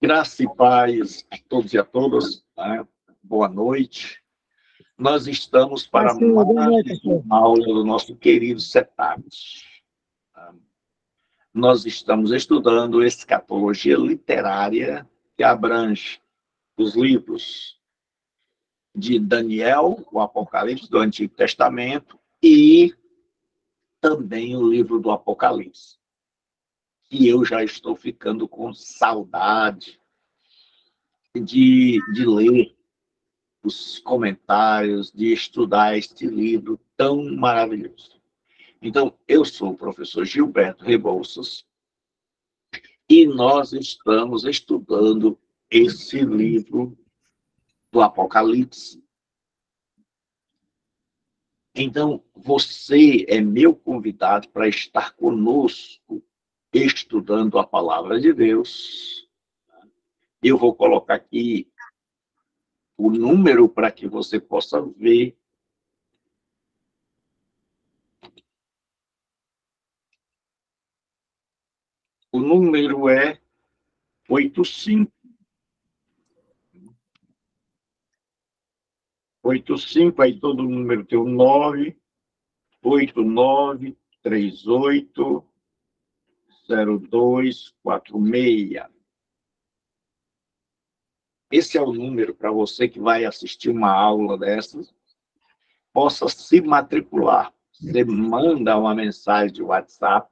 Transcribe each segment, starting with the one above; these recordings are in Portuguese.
Graça e paz a todos e a todas, né? Boa noite. Nós estamos para mais uma aula do nosso querido Setup. Nós estamos estudando escatologia literária que abrange os livros de Daniel, o Apocalipse do Antigo Testamento, e também o livro do Apocalipse. E eu já estou ficando com saudade de ler os comentários, de estudar este livro tão maravilhoso. Então, eu sou o professor Gilberto Rebouças e nós estamos estudando esse livro do Apocalipse. Então, você é meu convidado para estar conosco estudando a palavra de Deus. Eu vou colocar aqui o número para que você possa ver. O número é 85. 85, aí todo número tem o 9, 89, 38, 02, 46. Esse é o número para você que vai assistir uma aula dessas, possa se matricular. Você manda uma mensagem de WhatsApp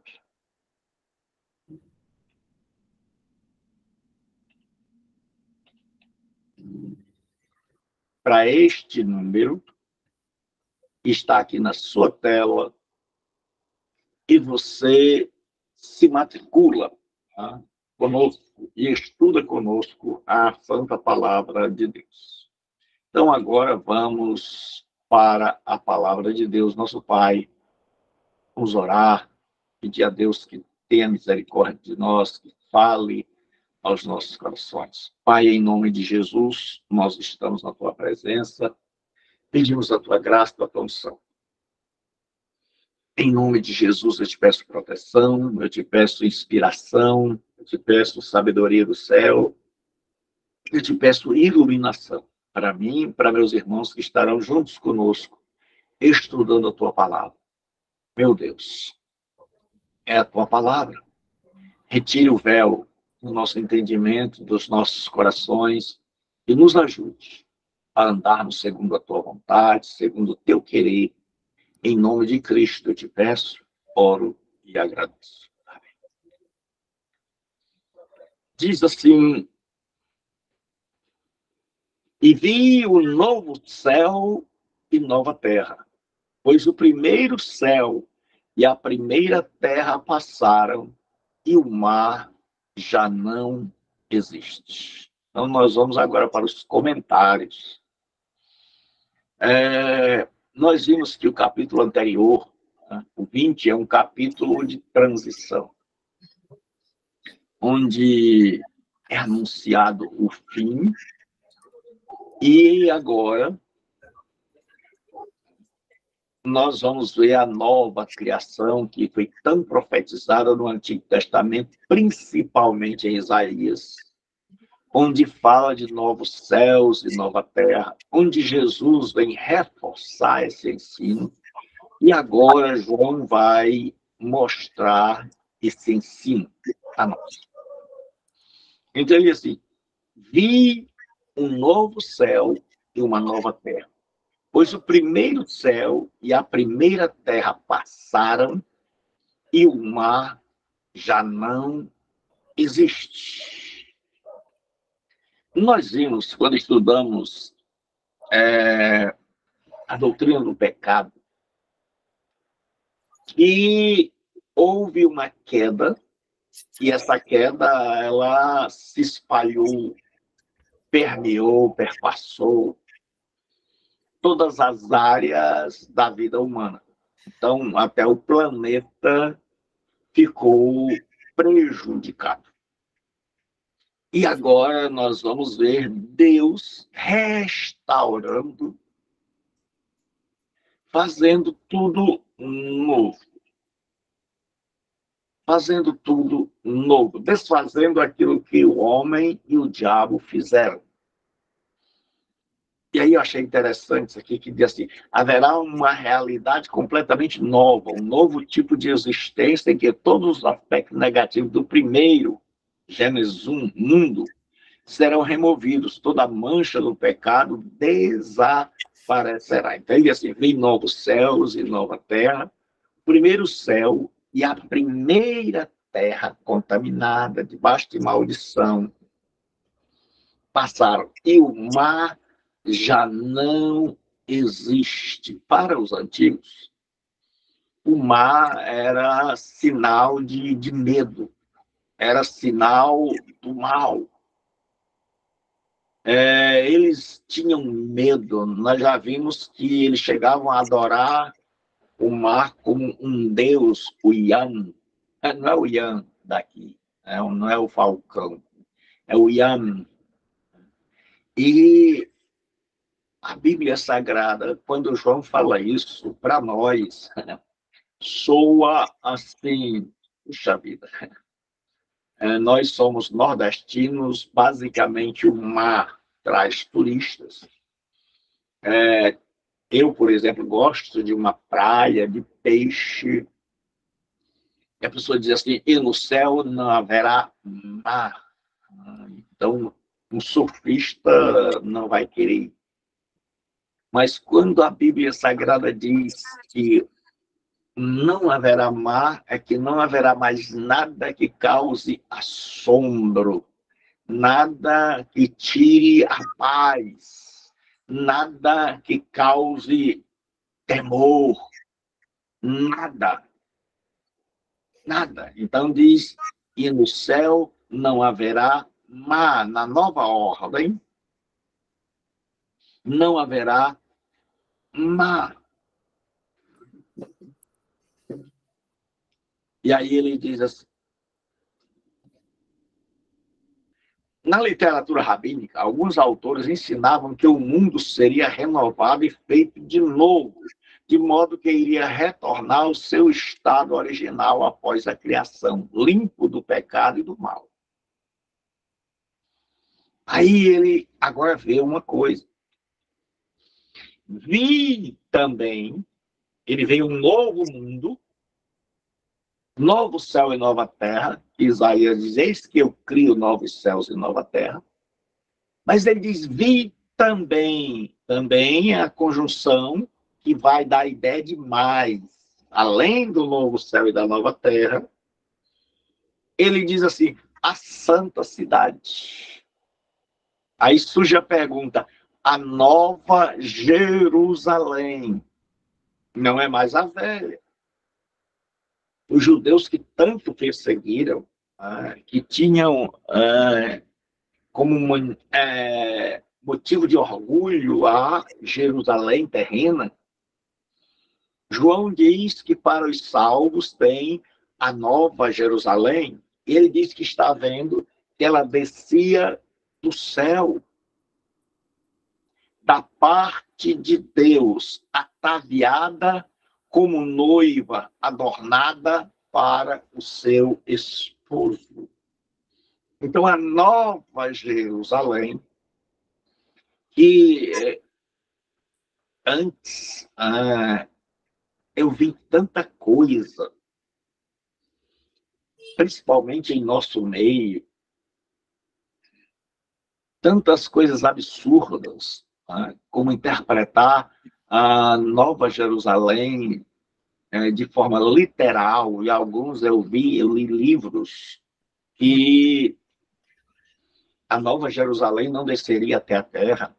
para este número, que está aqui na sua tela, e você se matricula, tá, conosco e estuda conosco a Santa Palavra de Deus. Então, agora vamos para a Palavra de Deus, nosso Pai. Vamos orar, pedir a Deus que tenha misericórdia de nós, que fale aos nossos corações. Pai, em nome de Jesus, nós estamos na Tua presença, pedimos a Tua graça, a Tua unção. Em nome de Jesus, eu te peço proteção, eu te peço inspiração, eu te peço sabedoria do céu, eu te peço iluminação para mim e para meus irmãos que estarão juntos conosco, estudando a Tua palavra. Meu Deus, é a Tua palavra. Retire o véu do nosso entendimento, dos nossos corações, e nos ajude a andarmos segundo a Tua vontade, segundo o Teu querer. Em nome de Cristo eu te peço, oro e agradeço. Amém. Diz assim: e vi o novo céu e nova terra, pois o primeiro céu e a primeira terra passaram, e o mar já não existe. Então, nós vamos agora para os comentários. Nós vimos que o capítulo anterior, né, o 20, é um capítulo de transição, onde é anunciado o fim, e agora nós vamos ver a nova criação que foi tão profetizada no Antigo Testamento, principalmente em Isaías, onde fala de novos céus e nova terra, onde Jesus vem reforçar esse ensino, e agora João vai mostrar esse ensino a nós. Então ele diz assim: vi um novo céu e uma nova terra, pois o primeiro céu e a primeira terra passaram, e o mar já não existe. Nós vimos, quando estudamos a doutrina do pecado, que houve uma queda, e essa queda ela se espalhou, permeou, perpassou todas as áreas da vida humana. Então, até o planeta ficou prejudicado. E agora nós vamos ver Deus restaurando, fazendo tudo novo. fazendo tudo novo, desfazendo aquilo que o homem e o diabo fizeram. E aí eu achei interessante isso aqui, que diz assim, haverá uma realidade completamente nova, um novo tipo de existência em que todos os aspectos negativos do primeiro, Gênesis 1, mundo, serão removidos, toda mancha do pecado desaparecerá. Então ele diz assim, vem novos céus e nova terra, o primeiro céu e a primeira terra contaminada, debaixo de maldição, passaram. E o mar já não existe. Para os antigos, o mar era sinal de medo, era sinal do mal. Eles tinham medo, nós já vimos que eles chegavam a adorar o mar como um deus, o Yan. Não é o Yan daqui, não é o falcão, é o Yan. E a Bíblia Sagrada, quando João fala isso, para nós, soa assim, puxa vida, nós somos nordestinos, basicamente o mar traz turistas. Eu, por exemplo, gosto de uma praia, de peixe. E a pessoa diz assim, e no céu não haverá mar. Então, um surfista não vai querer ir. Mas quando a Bíblia Sagrada diz que não haverá mar, é que não haverá mais nada que cause assombro, nada que tire a paz, nada que cause temor, nada, nada. Então diz, e no céu não haverá mar, na nova ordem, não haverá mar. E aí ele diz assim, na literatura rabínica, alguns autores ensinavam que o mundo seria renovado e feito de novo, de modo que iria retornar ao seu estado original após a criação, limpo do pecado e do mal. Aí ele agora vê uma coisa. Vi também, ele vê um novo mundo, novo céu e nova terra. Isaías diz, eis que eu crio novos céus e nova terra. Mas ele diz, vi também, também a conjunção que vai dar a ideia de mais, além do novo céu e da nova terra. Ele diz assim, a santa cidade. Aí surge a pergunta, a nova Jerusalém, não é mais a velha. Os judeus que tanto perseguiram, que tinham como motivo de orgulho a Jerusalém terrena, João diz que para os salvos tem a nova Jerusalém. Ele diz que está vendo que ela descia do céu, da parte de Deus, ataviada como noiva, adornada para o seu esposo. Então, a nova Jerusalém, que antes eu vi tanta coisa, principalmente em nosso meio, tantas coisas absurdas, como interpretar a Nova Jerusalém de forma literal, e alguns eu li livros que a Nova Jerusalém não desceria até a terra,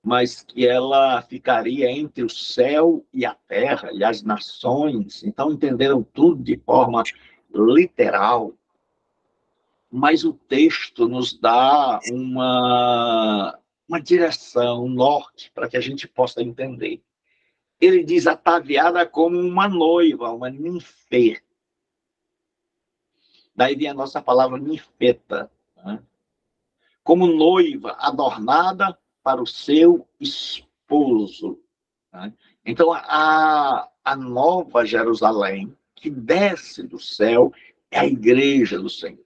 mas que ela ficaria entre o céu e a terra, e as nações. Então, entenderam tudo de forma literal. Mas o texto nos dá uma direção, um norte, para que a gente possa entender. Ele diz ataviada como uma noiva, uma ninfê. Daí vem a nossa palavra ninfeta, né? Como noiva adornada para o seu esposo. Né? Então, a nova Jerusalém que desce do céu é a igreja do Senhor.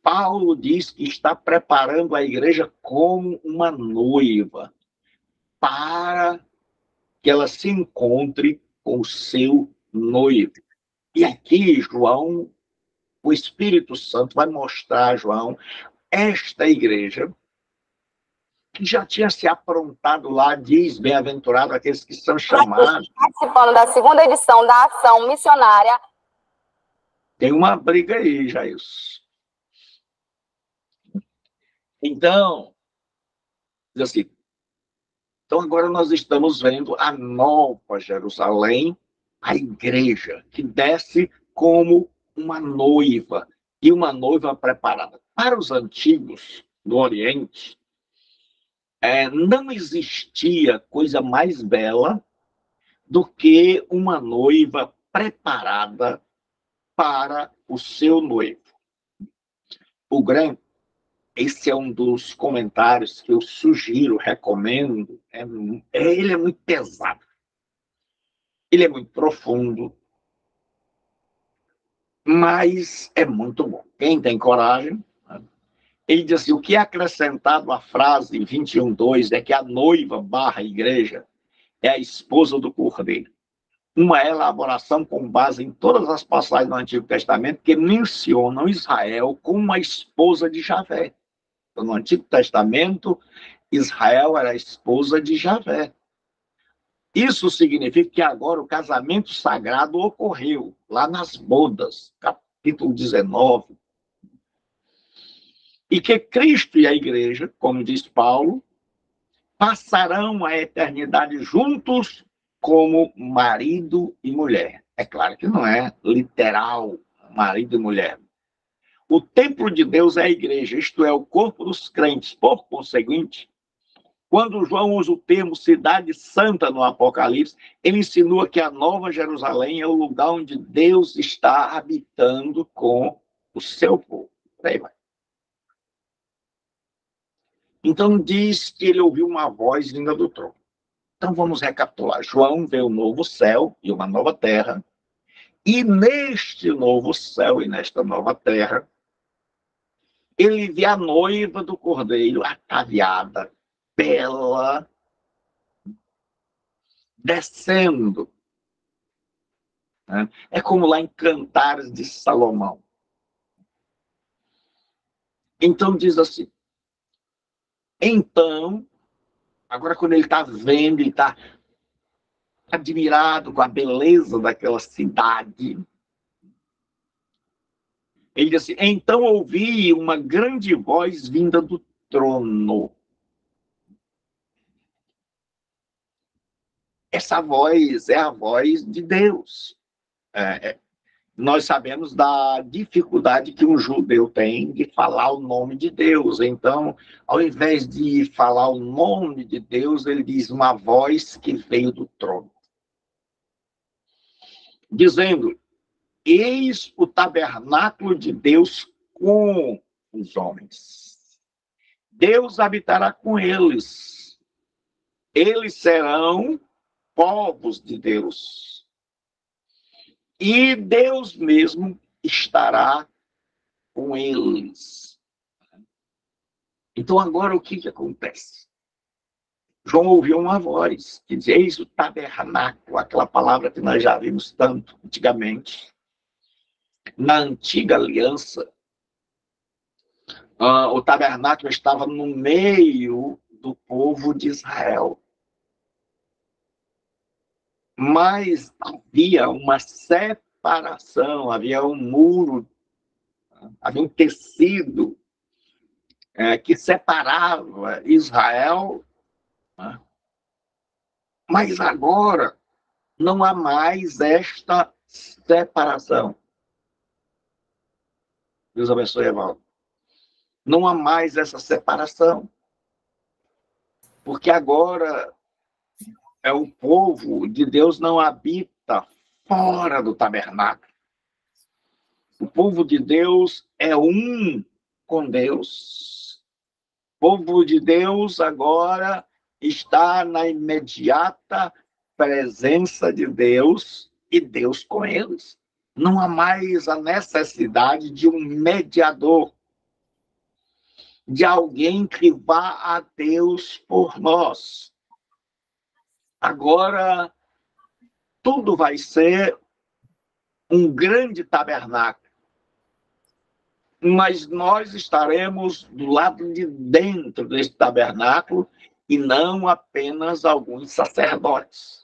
Paulo diz que está preparando a igreja como uma noiva para que ela se encontre com o seu noivo. E aqui, João, o Espírito Santo vai mostrar a João esta igreja que já tinha se aprontado lá, diz, bem-aventurado aqueles que são chamados. Participando da segunda edição da ação missionária. Tem uma briga aí, Jailson. Então, diz assim, então agora nós estamos vendo a nova Jerusalém, a igreja, que desce como uma noiva, e uma noiva preparada. Para os antigos do Oriente, não existia coisa mais bela do que uma noiva preparada para o seu noivo. O Graham, esse é um dos comentários que eu sugiro, recomendo. Ele é muito pesado. Ele é muito profundo. Mas é muito bom. Quem tem coragem... Ele diz assim, o que é acrescentado à frase 21:2 é que a noiva / igreja é a esposa do Cordeiro. Uma elaboração com base em todas as passagens do Antigo Testamento que mencionam Israel como a esposa de Javé. Então, no Antigo Testamento, Israel era a esposa de Javé. Isso significa que agora o casamento sagrado ocorreu lá nas bodas, capítulo 19. E que Cristo e a igreja, como diz Paulo, passarão a eternidade juntos como marido e mulher. É claro que não é literal marido e mulher. O templo de Deus é a igreja, isto é, o corpo dos crentes. Por conseguinte, quando João usa o termo cidade santa no Apocalipse, ele insinua que a Nova Jerusalém é o lugar onde Deus está habitando com o seu povo. Aí vai. Então diz que ele ouviu uma voz vinda do trono. Então vamos recapitular. João vê um novo céu e uma nova terra. E neste novo céu e nesta nova terra, ele vê a noiva do Cordeiro, ataviada, bela, descendo. É como lá em Cantares de Salomão. Então diz assim, então, agora quando ele está vendo, ele está admirado com a beleza daquela cidade, ele diz assim, então ouvi uma grande voz vinda do trono. Essa voz é a voz de Deus. Nós sabemos da dificuldade que um judeu tem de falar o nome de Deus. Então, ao invés de falar o nome de Deus, ele diz uma voz que veio do trono. Dizendo, eis o tabernáculo de Deus com os homens. Deus habitará com eles. Eles serão povos de Deus. E Deus mesmo estará com eles. Então, agora, o que acontece? João ouviu uma voz que dizia, eis o tabernáculo, aquela palavra que nós já vimos tanto antigamente. Na antiga aliança, o tabernáculo estava no meio do povo de Israel. Mas havia uma separação, havia um muro, havia um tecido que separava Israel. Mas agora não há mais esta separação. Deus abençoe, Evaldo. Não há mais essa separação. Porque agora o povo de Deus não habita fora do tabernáculo. O povo de Deus é um com Deus. O povo de Deus agora está na imediata presença de Deus e Deus com eles. Não há mais a necessidade de um mediador, de alguém que vá a Deus por nós. Agora, tudo vai ser um grande tabernáculo, mas nós estaremos do lado de dentro desse tabernáculo e não apenas alguns sacerdotes.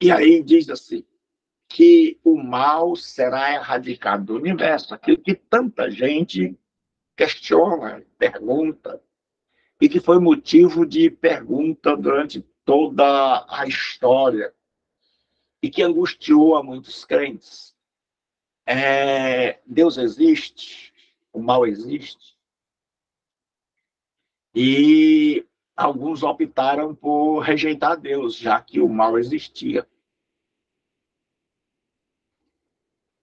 E aí diz assim, que o mal será erradicado do universo, aquilo que tanta gente questiona, pergunta, e que foi motivo de pergunta durante toda a história, e que angustiou a muitos crentes. Deus existe? O mal existe? E alguns optaram por rejeitar Deus, já que o mal existia.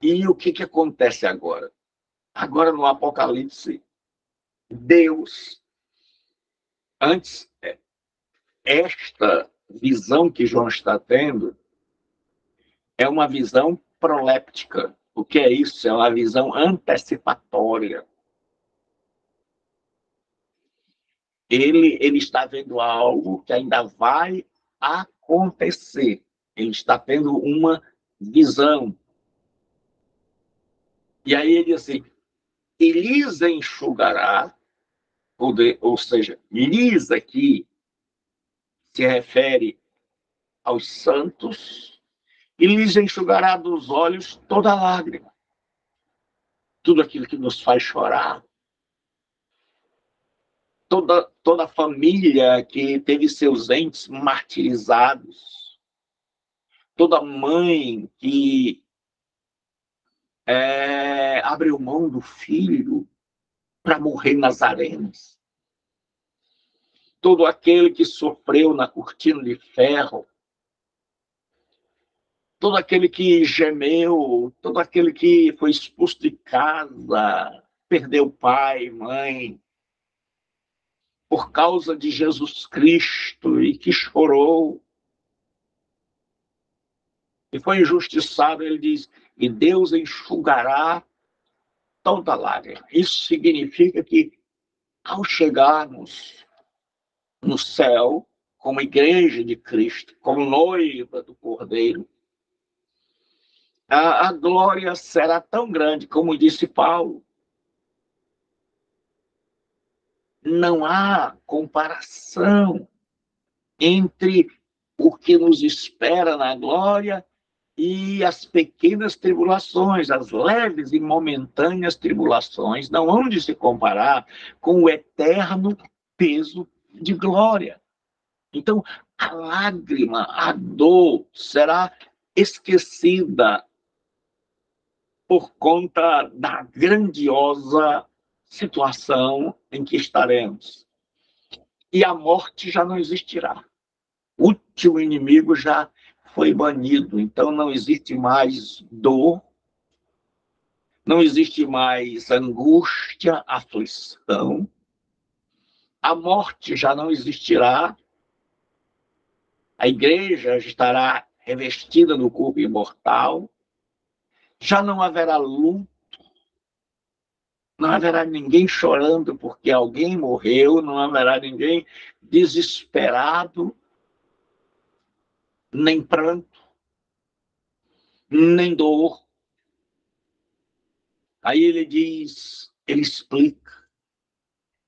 E o que acontece agora? Agora, no Apocalipse, Deus, antes, esta visão que João está tendo é uma visão proléptica. O que é isso? É uma visão antecipatória. Ele está vendo algo que ainda vai acontecer. Ele está tendo uma visão. E aí ele diz assim, e lhes enxugará, ou seja, lhes aqui se refere aos santos, e lhes enxugará dos olhos toda lágrima. Tudo aquilo que nos faz chorar. Toda família que teve seus entes martirizados. Toda mãe que abriu mão do filho para morrer nas arenas. Todo aquele que sofreu na cortina de ferro. Todo aquele que gemeu, todo aquele que foi expulso de casa, perdeu pai, mãe, por causa de Jesus Cristo e que chorou e foi injustiçado, ele diz, e Deus enxugará toda lágrima. Isso significa que, ao chegarmos no céu, como igreja de Cristo, como noiva do Cordeiro, a glória será tão grande, como disse Paulo. Não há comparação entre o que nos espera na glória e as pequenas tribulações, as leves e momentâneas tribulações, não hão de se comparar com o eterno peso de glória. Então, a lágrima, a dor será esquecida por conta da grandiosa situação em que estaremos. E a morte já não existirá. O último inimigo já foi banido, então não existe mais dor, não existe mais angústia, aflição. A morte já não existirá. A igreja estará revestida no corpo imortal. Já não haverá luto. Não haverá ninguém chorando porque alguém morreu. Não haverá ninguém desesperado. Nem pranto. Nem dor. Aí ele diz, ele explica.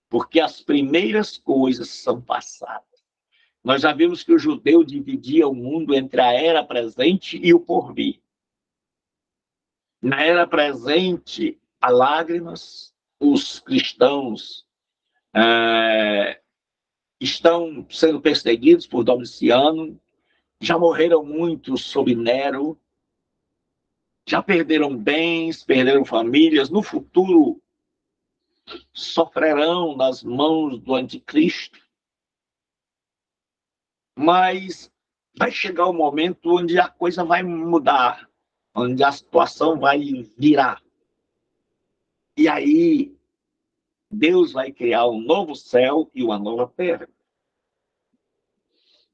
Porque as primeiras coisas são passadas. Nós já vimos que o judeu dividia o mundo entre a era presente e o porvir. Na era presente, há lágrimas, os cristãos estão sendo perseguidos por Domiciano, já morreram muitos sob Nero, já perderam bens, perderam famílias, no futuro sofrerão nas mãos do anticristo. Mas vai chegar o momento onde a coisa vai mudar, onde a situação vai virar. E aí Deus vai criar um novo céu e uma nova terra.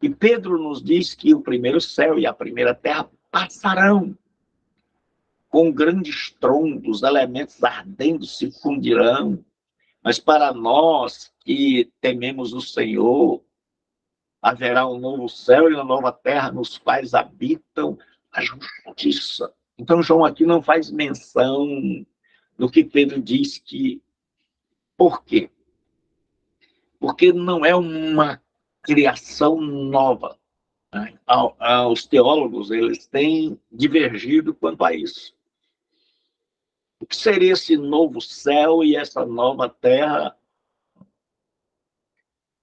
E Pedro nos diz que o primeiro céu e a primeira terra passarão. Com grande estrondo, os elementos ardendo se fundirão. Mas para nós que tememos o Senhor, haverá um novo céu e uma nova terra nos quais habitam a justiça. Então, João aqui não faz menção do que Pedro diz que... Por quê? Porque não é uma criação nova. Os teólogos, eles têm divergido quanto a isso. O que seria esse novo céu e essa nova terra?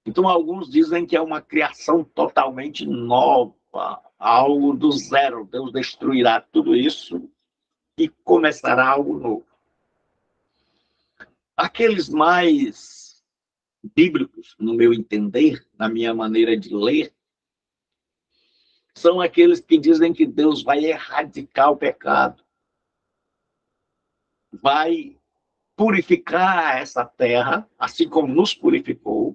Então, alguns dizem que é uma criação totalmente nova, algo do zero. Deus destruirá tudo isso e começará algo novo. Aqueles mais bíblicos, no meu entender, na minha maneira de ler, são aqueles que dizem que Deus vai erradicar o pecado, vai purificar essa terra, assim como nos purificou,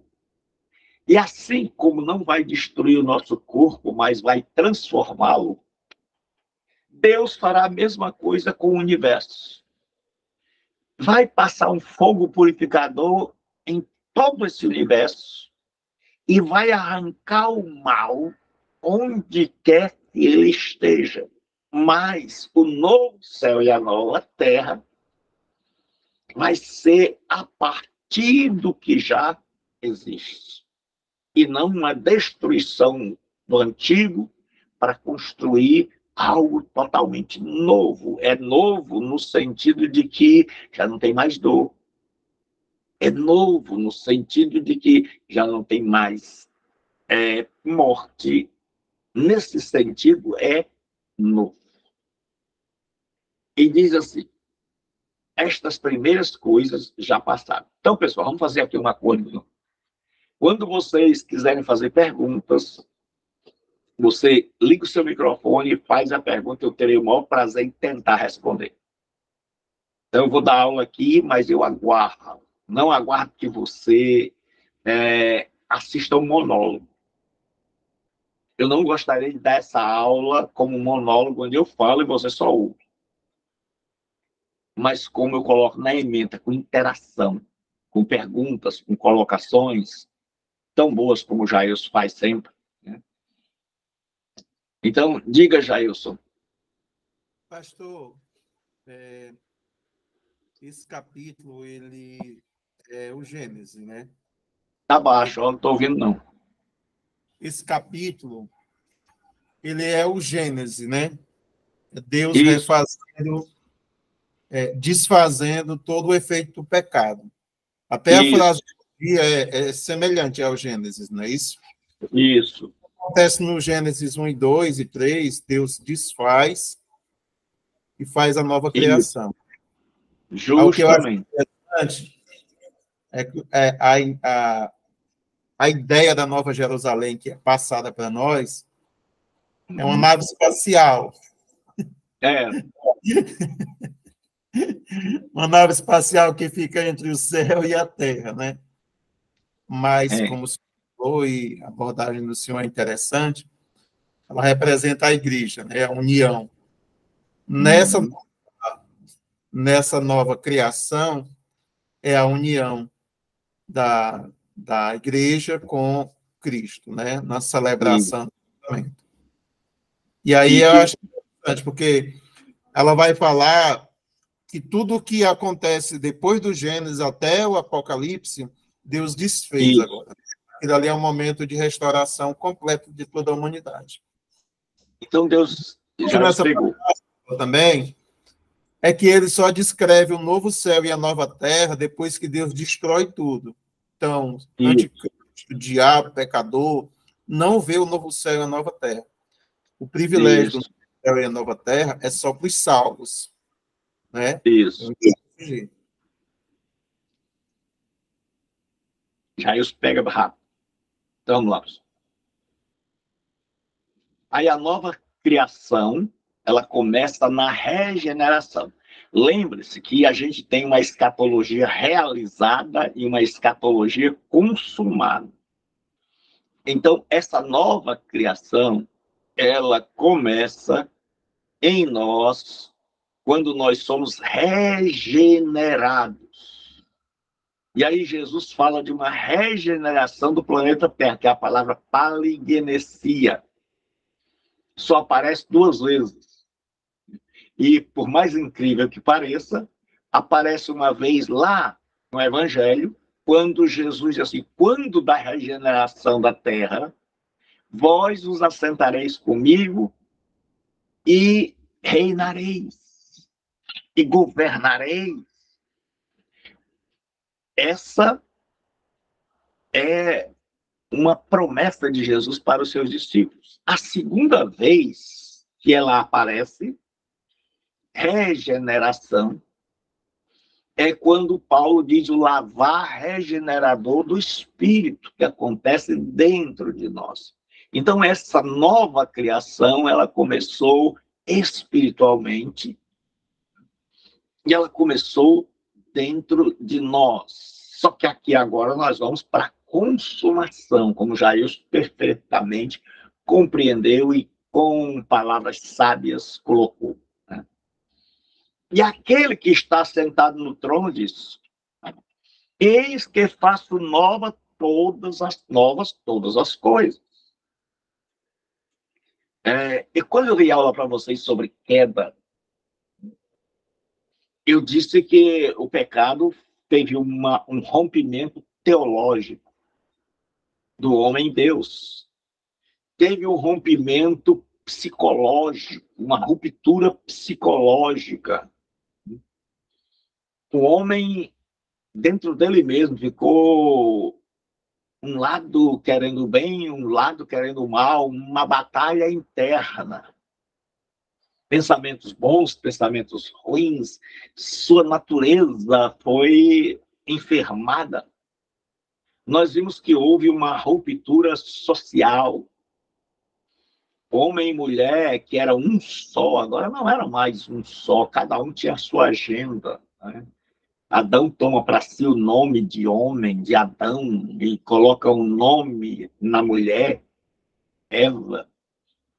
e assim como não vai destruir o nosso corpo, mas vai transformá-lo, Deus fará a mesma coisa com o universo. Vai passar um fogo purificador em todo esse universo e vai arrancar o mal onde quer que ele esteja. Mas o novo céu e a nova terra vai ser a partir do que já existe. E não uma destruição do antigo para construir algo totalmente novo. É novo no sentido de que já não tem mais dor. É novo no sentido de que já não tem mais morte. Nesse sentido, é novo. E diz assim, estas primeiras coisas já passaram. Então, pessoal, vamos fazer aqui um acordo. Quando vocês quiserem fazer perguntas, você liga o seu microfone e faz a pergunta, eu terei o maior prazer em tentar responder. Então, eu vou dar aula aqui, mas eu aguardo. Não aguardo que você assista um monólogo. Eu não gostaria de dar essa aula como um monólogo, onde eu falo e você só ouve. Mas como eu coloco na ementa, com interação, com perguntas, com colocações tão boas como o Jailson faz sempre. Né? Então, diga, Jailson. Pastor, esse capítulo, ele é o Gênesis, né? Tá baixo, eu não estou ouvindo, não. Esse capítulo, ele é o Gênesis, né? Deus Isso. refazendo, desfazendo todo o efeito do pecado. Até a frase é semelhante ao Gênesis, não é isso? Isso. Acontece no Gênesis 1 e 2 e 3, Deus desfaz e faz a nova criação. Justamente. O que eu acho interessante é a ideia da Nova Jerusalém, que é passada para nós, é uma nave espacial. Uma nave espacial que fica entre o céu e a terra, né? Mas, como o senhor falou, e a abordagem do senhor é interessante, ela representa a igreja, né? A união. Nessa nova criação, é a união da igreja com Cristo, né? Na celebração do casamento. E aí eu acho interessante, porque ela vai falar que tudo o que acontece depois do Gênesis até o Apocalipse, Deus desfez agora. Aquilo ali é um momento de restauração completa de toda a humanidade. Então, Deus já explicou. Também é que ele só descreve o novo céu e a nova terra depois que Deus destrói tudo. Então, anticristo, diabo, pecador, não vê o novo céu e a nova terra. O privilégio do novo céu e a nova terra é só para os salvos. Né? Isso. Jailson pega rápido. Então, vamos lá. Aí a nova criação, ela começa na regeneração. Lembre-se que a gente tem uma escatologia realizada e uma escatologia consumada. Então, essa nova criação, ela começa em nós quando nós somos regenerados. E aí Jesus fala de uma regeneração do planeta Terra, que é a palavra palingenesia. Só aparece 2 vezes. E, por mais incrível que pareça, aparece uma vez lá no Evangelho, quando Jesus diz assim, quando da regeneração da terra, vós os assentareis comigo e reinareis, e governareis. Essa é uma promessa de Jesus para os seus discípulos. A segunda vez que ela aparece, regeneração, é quando Paulo diz o lavar regenerador do Espírito que acontece dentro de nós. Então, essa nova criação, ela começou espiritualmente e ela começou dentro de nós. Só que aqui agora nós vamos para a consumação, como Jair perfeitamente compreendeu e com palavras sábias colocou. E aquele que está sentado no trono diz, eis que faço todas as coisas. E quando eu dei aula para vocês sobre queda, eu disse que o pecado teve um rompimento teológico do homem em Deus. Teve um rompimento psicológico, uma ruptura psicológica. O homem, dentro dele mesmo, ficou um lado querendo bem, um lado querendo mal, uma batalha interna. Pensamentos bons, pensamentos ruins, sua natureza foi enfermada. Nós vimos que houve uma ruptura social. Homem e mulher, que era um só, agora não era mais um só, cada um tinha a sua agenda, né? Adão toma para si o nome de homem, de Adão, e coloca um nome na mulher, Eva.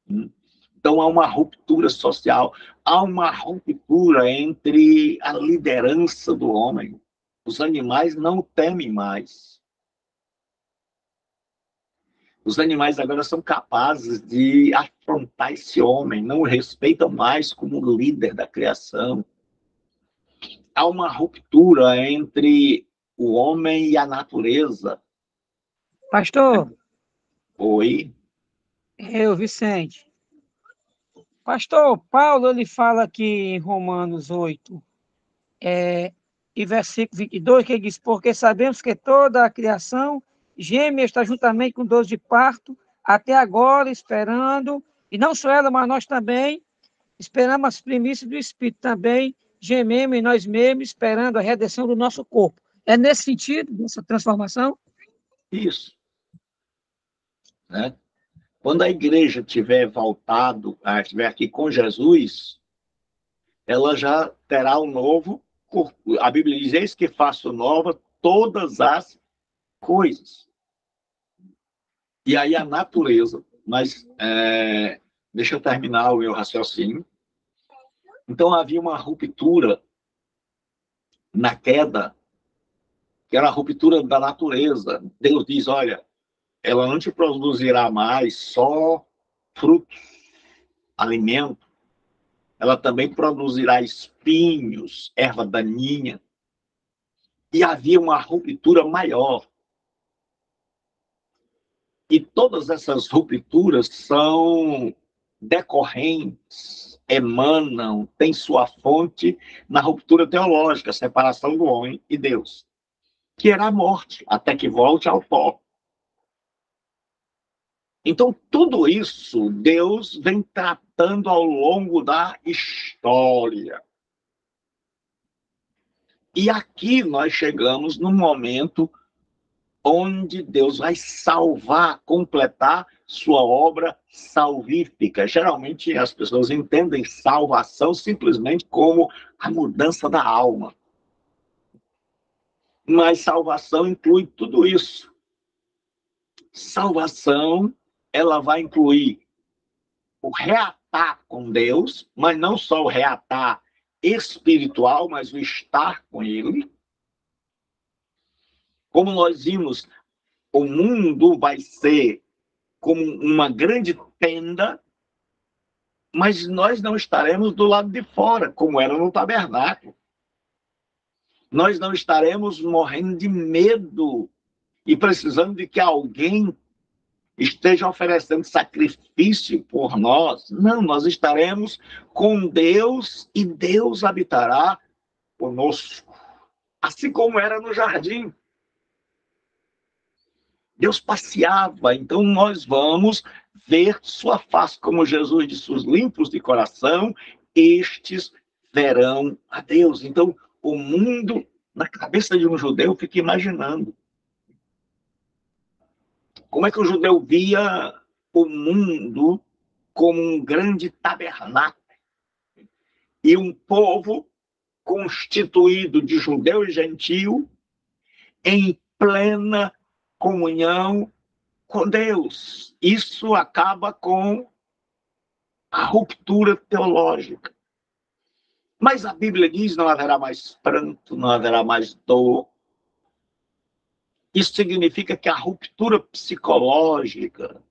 Então, há uma ruptura social, há uma ruptura entre a liderança do homem. Os animais não temem mais. Os animais agora são capazes de afrontar esse homem, não o respeitam mais como líder da criação. Há uma ruptura entre o homem e a natureza. Pastor, Oi? Vicente. Pastor, Paulo, ele fala aqui em Romanos 8, e versículo 22, que ele diz, porque sabemos que toda a criação geme está juntamente com dores de parto, até agora esperando, e não só ela, mas nós também, esperamos as primícias do Espírito também, gememos em nós mesmos, esperando a redenção do nosso corpo. É nesse sentido, dessa transformação? Isso. Né? Quando a igreja tiver voltado, estiver aqui com Jesus, ela já terá um novo corpo. A Bíblia diz, eis que faço nova todas as coisas. E aí a natureza, mas deixa eu terminar o meu raciocínio. Então havia uma ruptura na queda, que era a ruptura da natureza. Deus diz, olha, ela não te produzirá mais só frutos, alimento, ela também produzirá espinhos, erva daninha. E havia uma ruptura maior. E todas essas rupturas são decorrentes, emanam, têm sua fonte na ruptura teológica, a separação do homem e Deus, que era a morte, até que volte ao pó. Então, tudo isso Deus vem tratando ao longo da história. E aqui nós chegamos num momento onde Deus vai salvar, completar sua obra salvífica. Geralmente as pessoas entendem salvação simplesmente como a mudança da alma. Mas salvação inclui tudo isso. Salvação, ela vai incluir o reatar com Deus, mas não só o reatar espiritual, mas o estar com Ele. Como nós vimos, o mundo vai ser como uma grande tenda, mas nós não estaremos do lado de fora, como era no tabernáculo. Nós não estaremos morrendo de medo e precisando de que alguém esteja oferecendo sacrifício por nós. Não, nós estaremos com Deus e Deus habitará conosco. Assim como era no jardim. Deus passeava, então nós vamos ver sua face, como Jesus disse, os limpos de coração, estes verão a Deus. Então, o mundo, na cabeça de um judeu, fica imaginando. Como é que o judeu via o mundo como um grande tabernáculo? E um povo constituído de judeu e gentio em plena comunhão com Deus. Isso acaba com a ruptura teológica. Mas a Bíblia diz: não haverá mais pranto, não haverá mais dor. Isso significa que a ruptura psicológica,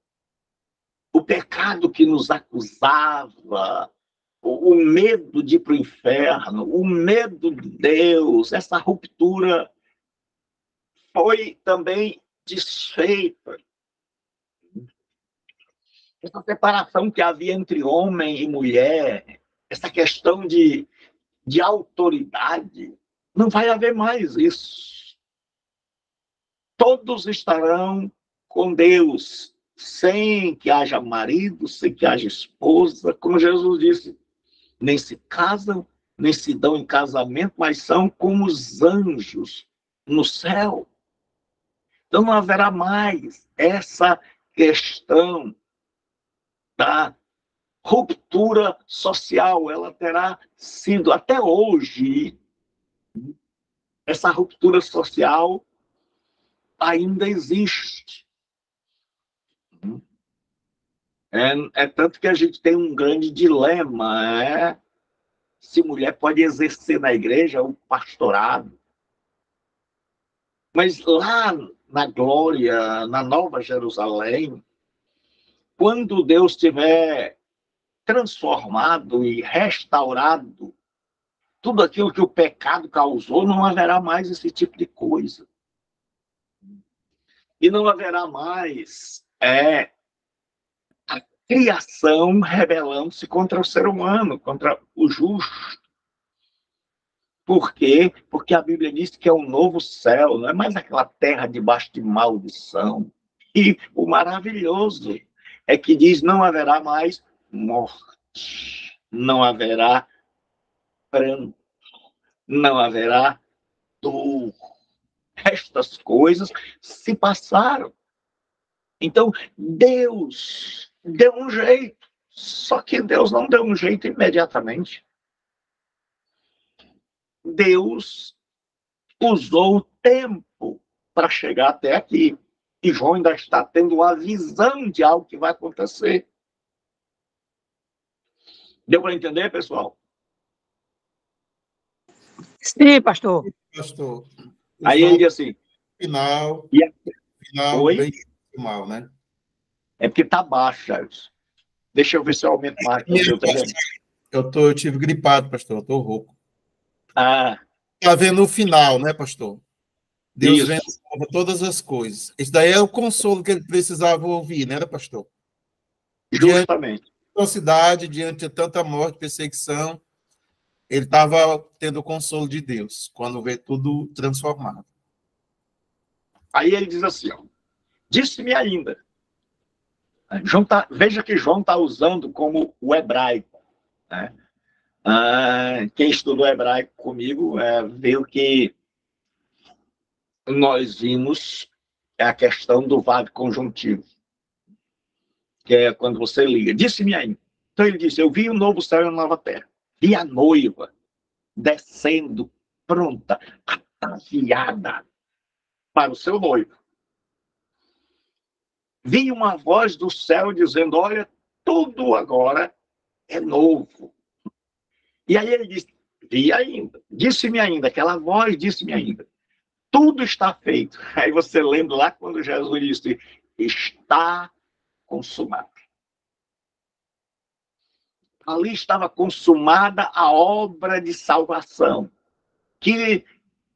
o pecado que nos acusava, o medo de ir para o inferno, o medo de Deus, essa ruptura foi também desfeita. Essa separação que havia entre homem e mulher, essa questão de autoridade, não vai haver mais isso. Todos estarão com Deus, sem que haja marido, sem que haja esposa. Como Jesus disse, nem se casam, nem se dão em casamento, mas são como os anjos no céu. Então não haverá mais essa questão da ruptura social. Ela terá sido, até hoje, essa ruptura social ainda existe. É tanto que a gente tem um grande dilema, se mulher pode exercer na igreja o pastorado. Mas lá na glória, na Nova Jerusalém, quando Deus tiver transformado e restaurado tudo aquilo que o pecado causou, não haverá mais esse tipo de coisa. E não haverá mais a criação rebelando-se contra o ser humano, contra o justo. Por quê? Porque a Bíblia diz que é um novo céu, não é mais aquela terra debaixo de maldição. E o maravilhoso é que diz: não haverá mais morte, não haverá pranto, não haverá dor. Estas coisas se passaram. Então, Deus deu um jeito, só que Deus não deu um jeito imediatamente. Deus usou o tempo para chegar até aqui. E João ainda está tendo uma visão de algo que vai acontecer. Deu para entender, pessoal? Sim, pastor. Pastor. Aí ele diz assim... Final, Oi? bem mal, né? É porque está baixo, Charles. Deixa eu ver se eu aumento mais. Eu tive gripado, pastor. Eu estou rouco. Está vendo o final, né, pastor? Deus vendo todas as coisas. Isso daí é o consolo que ele precisava ouvir, né, pastor? Justamente. Diante da cidade, diante de tanta morte, perseguição, ele estava tendo o consolo de Deus, quando vê tudo transformado. Aí ele diz assim, ó, disse-me ainda. Veja que João está usando como o hebraico. Né? Quem estudou hebraico comigo viu que nós vimos é a questão do verbo conjuntivo, que é quando você liga. Disse-me ainda. Então ele disse, eu vi um novo céu e uma nova terra. Vi a noiva descendo, pronta, ataviada para o seu noivo. Vi uma voz do céu dizendo, olha, tudo agora é novo. E aí ele disse, vi ainda, disse-me ainda, aquela voz disse-me ainda, tudo está feito. Aí você lembra lá quando Jesus disse, está consumado. Ali estava consumada a obra de salvação, que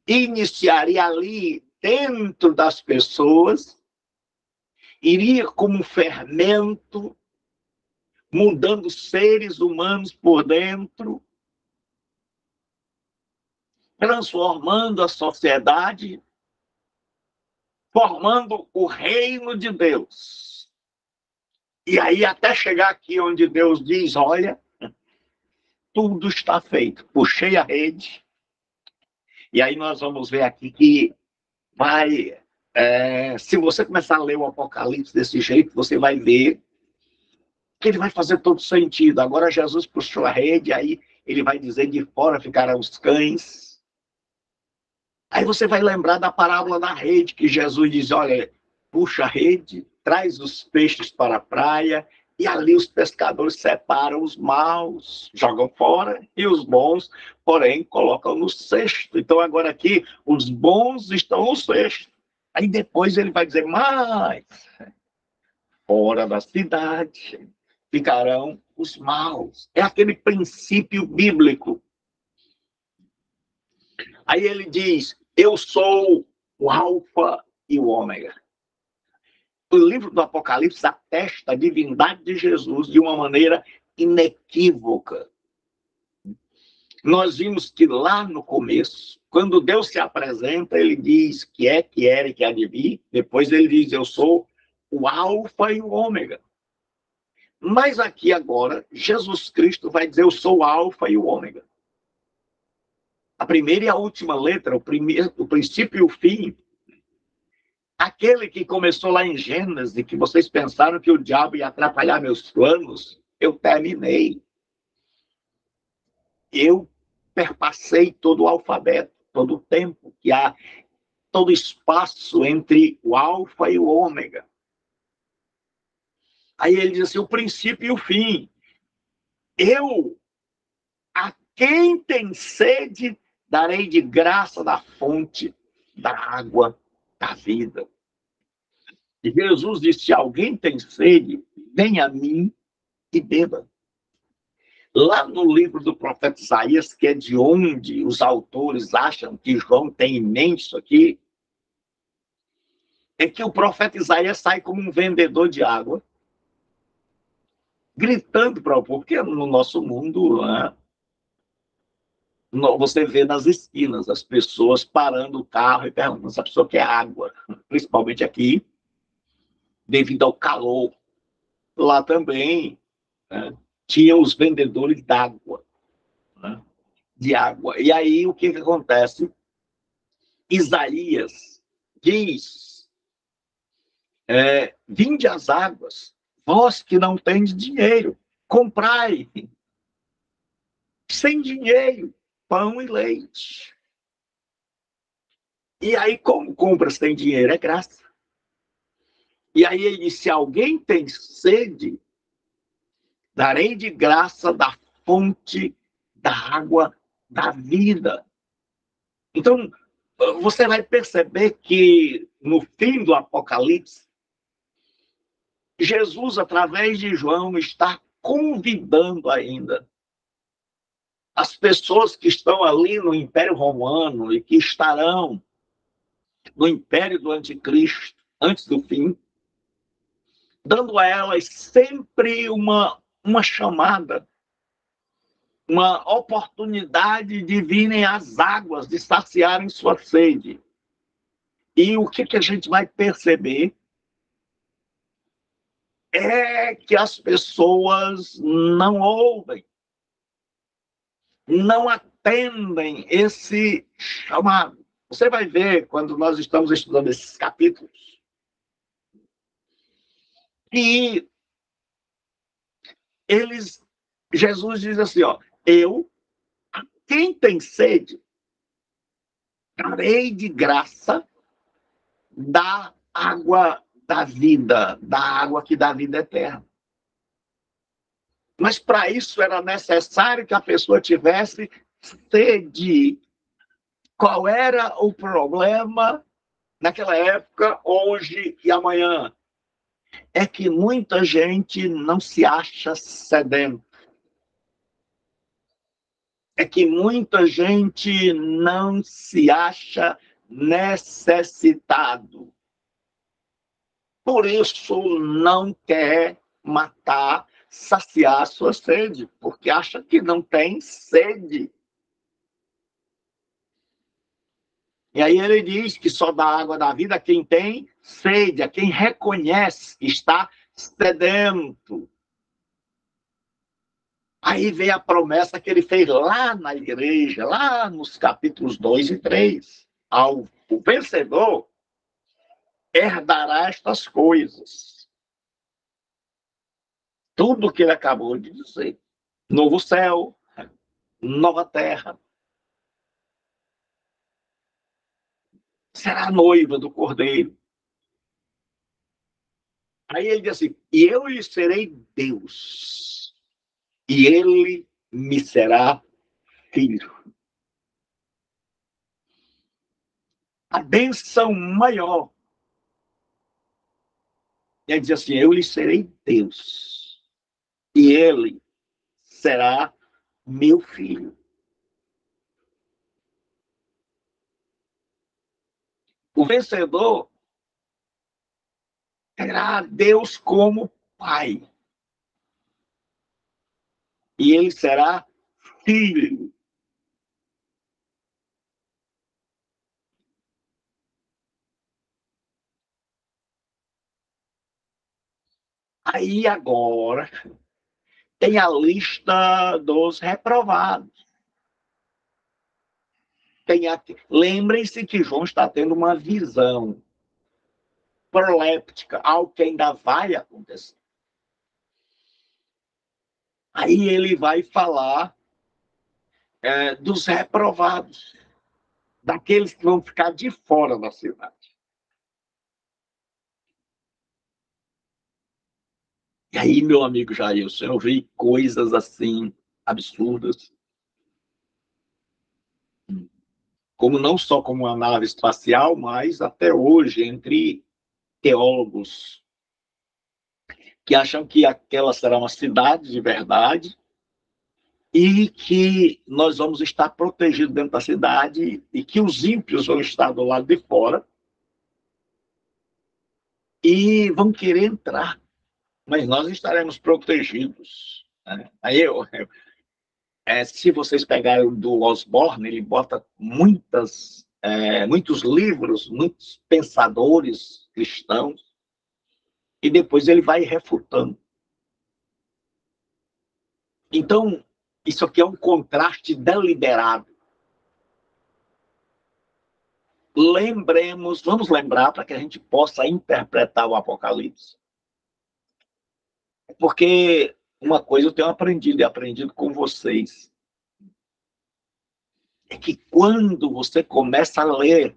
iniciaria ali dentro das pessoas, iria como um fermento, mudando seres humanos por dentro, transformando a sociedade, formando o reino de Deus. E aí até chegar aqui onde Deus diz, olha, tudo está feito. Puxei a rede. E aí nós vamos ver aqui que vai... se você começar a ler o Apocalipse desse jeito, você vai ver que ele vai fazer todo sentido. Agora Jesus puxou a rede, aí ele vai dizer, de fora ficarão os cães. Aí você vai lembrar da parábola da rede, que Jesus diz, olha, puxa a rede, traz os peixes para a praia, e ali os pescadores separam os maus, jogam fora, e os bons, porém, colocam no cesto. Então, agora aqui, os bons estão no cesto. Aí depois ele vai dizer, mas fora da cidade ficarão os maus. É aquele princípio bíblico. Aí ele diz, eu sou o Alfa e o Ômega. O livro do Apocalipse atesta a divindade de Jesus de uma maneira inequívoca. Nós vimos que lá no começo, quando Deus se apresenta, ele diz que era e que há de vir. Depois ele diz, eu sou o Alfa e o Ômega. Mas aqui agora, Jesus Cristo vai dizer, eu sou o Alfa e o Ômega. A primeira e a última letra, o princípio e o fim. Aquele que começou lá em Gênesis, que vocês pensaram que o diabo ia atrapalhar meus planos, eu terminei. Eu perpassei todo o alfabeto, todo o tempo, que há todo o espaço entre o alfa e o ômega. Aí ele diz assim, o princípio e o fim. Eu, a quem tem sede, darei de graça da fonte da água da vida. E Jesus disse, se alguém tem sede, venha a mim e beba. Lá no livro do profeta Isaías, que é de onde os autores acham que João tem em mente isso aqui, é que o profeta Isaías sai como um vendedor de água, gritando para o povo, porque no nosso mundo, né, você vê nas esquinas as pessoas parando o carro e perguntando se a pessoa quer água, principalmente aqui, devido ao calor. Lá também, né, tinha os vendedores d'água, né, de água. E aí, o que acontece? Isaías diz, vinde as águas, vós que não tendes dinheiro, comprai, sem dinheiro, pão e leite. E aí, como compra sem dinheiro? É graça. E aí ele diz, se alguém tem sede, darei de graça da fonte da água da vida. Então, você vai perceber que no fim do Apocalipse, Jesus, através de João, está convidando ainda as pessoas que estão ali no Império Romano e que estarão no Império do Anticristo, antes do fim, dando a elas sempre uma chamada, uma oportunidade de virem às águas, de saciarem sua sede. E o que a gente vai perceber é que as pessoas não ouvem, não atendem esse chamado. Você vai ver, quando nós estamos estudando esses capítulos, que Jesus diz assim, ó, quem tem sede, darei de graça da água da vida, da água que dá vida eterna. Mas para isso era necessário que a pessoa tivesse sede. Qual era o problema naquela época, hoje e amanhã? É que muita gente não se acha sedento. É que muita gente não se acha necessitado. Por isso não quer matar, saciar a sua sede, porque acha que não tem sede. E aí ele diz que só dá água da vida a quem tem sede, a quem reconhece que está sedento. Aí vem a promessa que ele fez lá na igreja, lá nos capítulos 2 e 3. O vencedor herdará estas coisas. Tudo que ele acabou de dizer. Novo céu, nova terra. Será a noiva do Cordeiro. Aí ele diz assim, e eu lhe serei Deus, e ele me será filho. A bênção maior. Ele diz assim, eu lhe serei Deus, e ele será meu filho. O vencedor terá Deus como pai. E ele será filho. Aí agora tem a lista dos reprovados. Lembrem-se que João está tendo uma visão proléptica, algo que ainda vai acontecer. Aí ele vai falar dos reprovados, daqueles que vão ficar de fora da cidade. E aí, meu amigo Jailson, eu vi coisas assim absurdas. Como não só como uma nave espacial, mas até hoje entre teólogos que acham que aquela será uma cidade de verdade e que nós vamos estar protegidos dentro da cidade e que os ímpios vão estar do lado de fora e vão querer entrar, mas nós estaremos protegidos. Né? Aí se vocês pegarem do Osborne, ele bota muitos livros, muitos pensadores cristãos, e depois ele vai refutando. Então, isso aqui é um contraste deliberado. Vamos lembrar para que a gente possa interpretar o Apocalipse. Porque uma coisa eu tenho aprendido, e aprendido com vocês, é que quando você começa a ler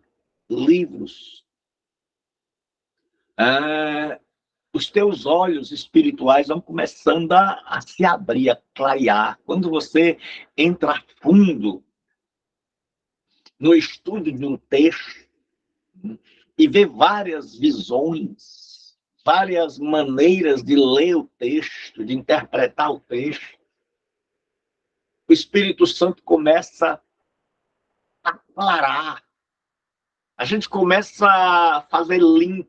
livros, os teus olhos espirituais vão começando a se abrir, a clarear. Quando você entra fundo no estudo de um texto e vê várias visões, várias maneiras de ler o texto, de interpretar o texto, o Espírito Santo começa a aclarar. A gente começa a fazer ligar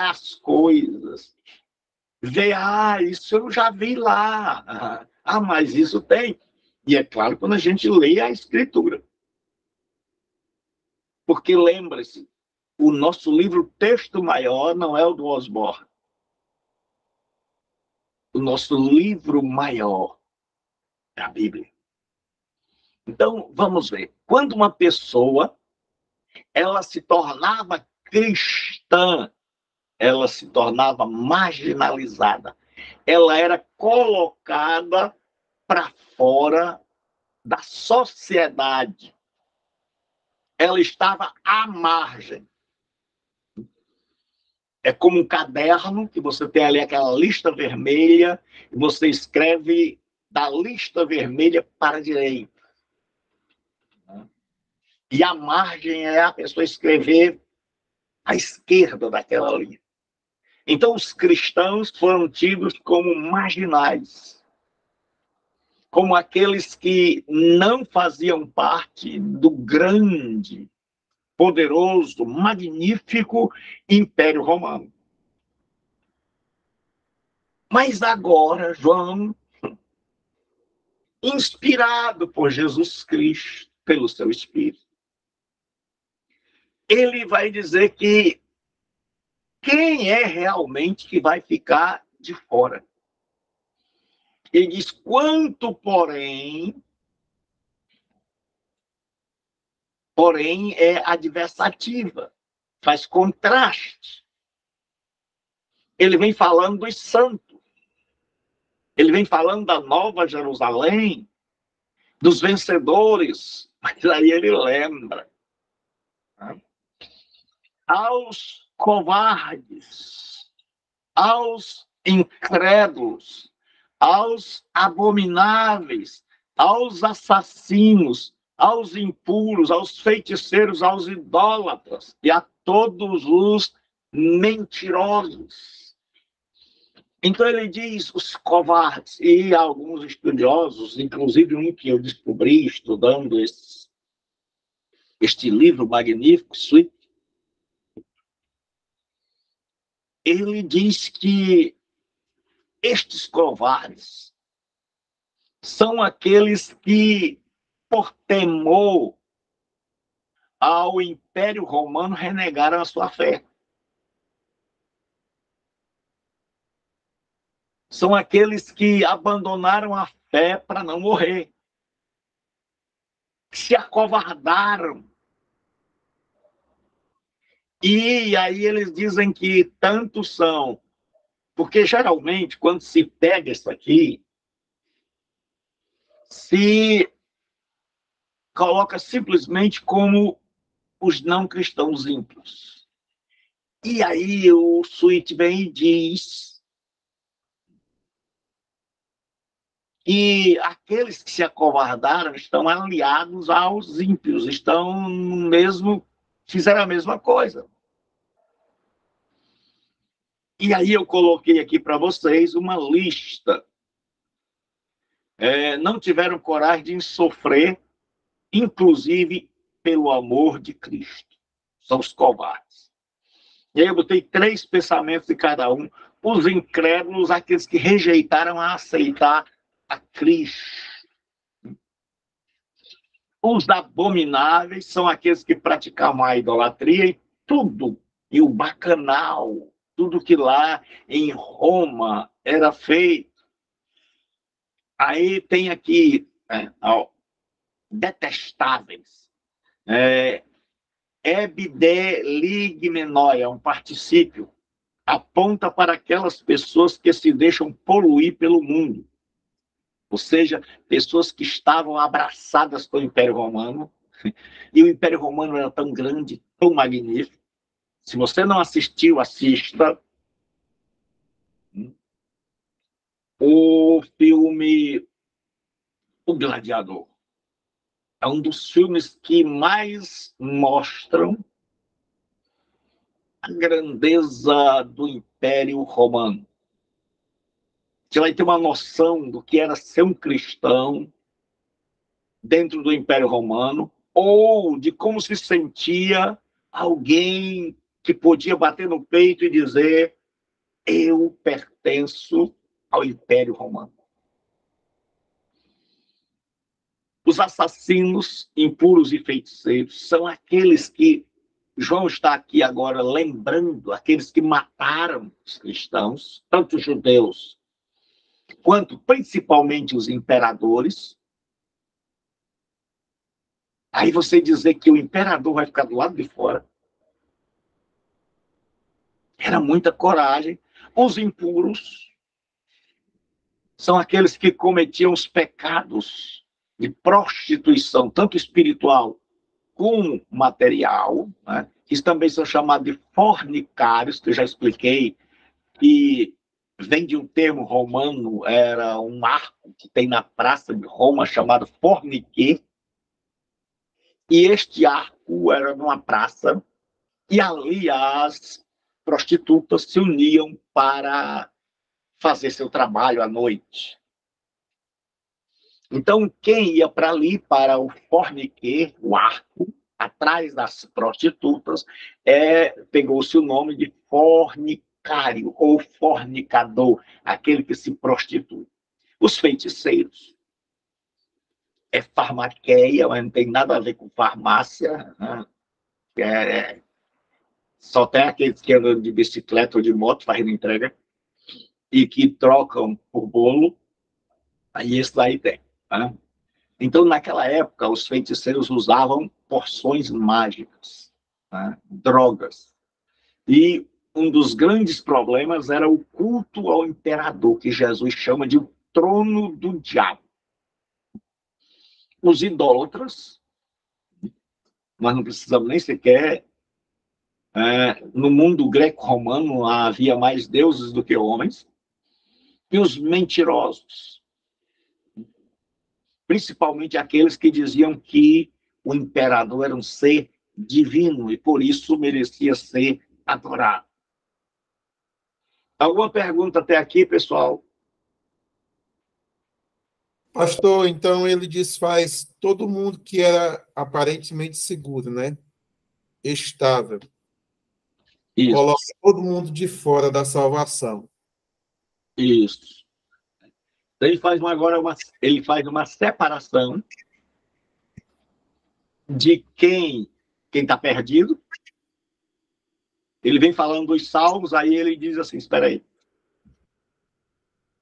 as coisas. Ver, isso eu já vi lá. Mas isso tem. E é claro, quando a gente lê a Escritura. Porque lembre-se, o nosso livro Texto Maior não é o do Osborne. O nosso livro maior é a Bíblia. Então, vamos ver. Quando uma pessoa ela se tornava cristã, ela se tornava marginalizada. Ela era colocada para fora da sociedade. Ela estava à margem. É como um caderno que você tem ali aquela lista vermelha e você escreve da lista vermelha para a direita. E a margem é a pessoa escrever à esquerda daquela linha. Então, os cristãos foram tidos como marginais, como aqueles que não faziam parte do grande, poderoso, magnífico Império Romano. Mas agora, João, inspirado por Jesus Cristo, pelo seu Espírito, ele vai dizer que quem é realmente que vai ficar de fora. Ele diz, quanto, porém é adversativa, faz contraste. Ele vem falando dos santos, ele vem falando da Nova Jerusalém, dos vencedores, mas aí ele lembra, né? Aos covardes, aos incrédulos, aos abomináveis, aos assassinos, aos impuros, aos feiticeiros, aos idólatras e a todos os mentirosos. Então ele diz os covardes, e alguns estudiosos, inclusive um que eu descobri estudando este livro magnífico, Sweet, ele diz que estes covardes são aqueles que, por temor ao Império Romano, renegaram a sua fé. São aqueles que abandonaram a fé para não morrer. Se acovardaram. E aí eles dizem que tantos são. Porque, geralmente, quando se pega isso aqui, se coloca simplesmente como os não cristãos ímpios. E aí o Sweet vem e diz que aqueles que se acovardaram estão aliados aos ímpios, estão no mesmo, fizeram a mesma coisa. E aí eu coloquei aqui para vocês uma lista. Não tiveram coragem de sofrer, inclusive pelo amor de Cristo. São os covardes. E aí eu botei 3 pensamentos de cada um. Os incrédulos, aqueles que rejeitaram a aceitar a Cristo. Os abomináveis são aqueles que praticavam a idolatria e tudo, e o bacanal, tudo que lá em Roma era feito. Aí tem aqui detestáveis. Ebdeligmenoi, é um particípio, aponta para aquelas pessoas que se deixam poluir pelo mundo. Ou seja, pessoas que estavam abraçadas com o Império Romano. E o Império Romano era tão grande, tão magnífico. Se você não assistiu, assista. O filme O Gladiador. É um dos filmes que mais mostram a grandeza do Império Romano. Você vai ter uma noção do que era ser um cristão dentro do Império Romano, ou de como se sentia alguém que podia bater no peito e dizer: eu pertenço ao Império Romano. Os assassinos, impuros e feiticeiros são aqueles que João está aqui agora lembrando, aqueles que mataram os cristãos, tanto os judeus quanto principalmente os imperadores. Aí você dizer que o imperador vai ficar do lado de fora. Era muita coragem. Os impuros são aqueles que cometiam os pecados de prostituição, tanto espiritual como material, né? Que também são chamados de fornicários, que eu já expliquei, que vem de um termo romano, era um arco que tem na praça de Roma, chamado fornique, e este arco era numa praça, e ali as prostitutas se uniam para fazer seu trabalho à noite. Então, quem ia para ali, para o fornique, o arco, atrás das prostitutas, pegou-se o nome de fornicário ou fornicador, aquele que se prostitui. Os feiticeiros farmaqueia, mas não tem nada a ver com farmácia, né? Só tem aqueles que andam de bicicleta ou de moto fazendo entrega e que trocam por bolo, aí esse daí tem, né? Então, naquela época, os feiticeiros usavam porções mágicas, né? Drogas. E um dos grandes problemas era o culto ao imperador, que Jesus chama de o trono do diabo. Os idólatras, nós não precisamos nem sequer... no mundo greco-romano havia mais deuses do que homens. E os mentirosos, principalmente aqueles que diziam que o imperador era um ser divino e por isso merecia ser adorado. Alguma pergunta até aqui, pessoal? Pastor, então ele desfaz todo mundo que era aparentemente seguro, né? Estável. Isso. Coloca todo mundo de fora da salvação. Isso. Ele faz uma separação de quem está perdido. Ele vem falando dos salvos, aí ele diz assim, espera aí.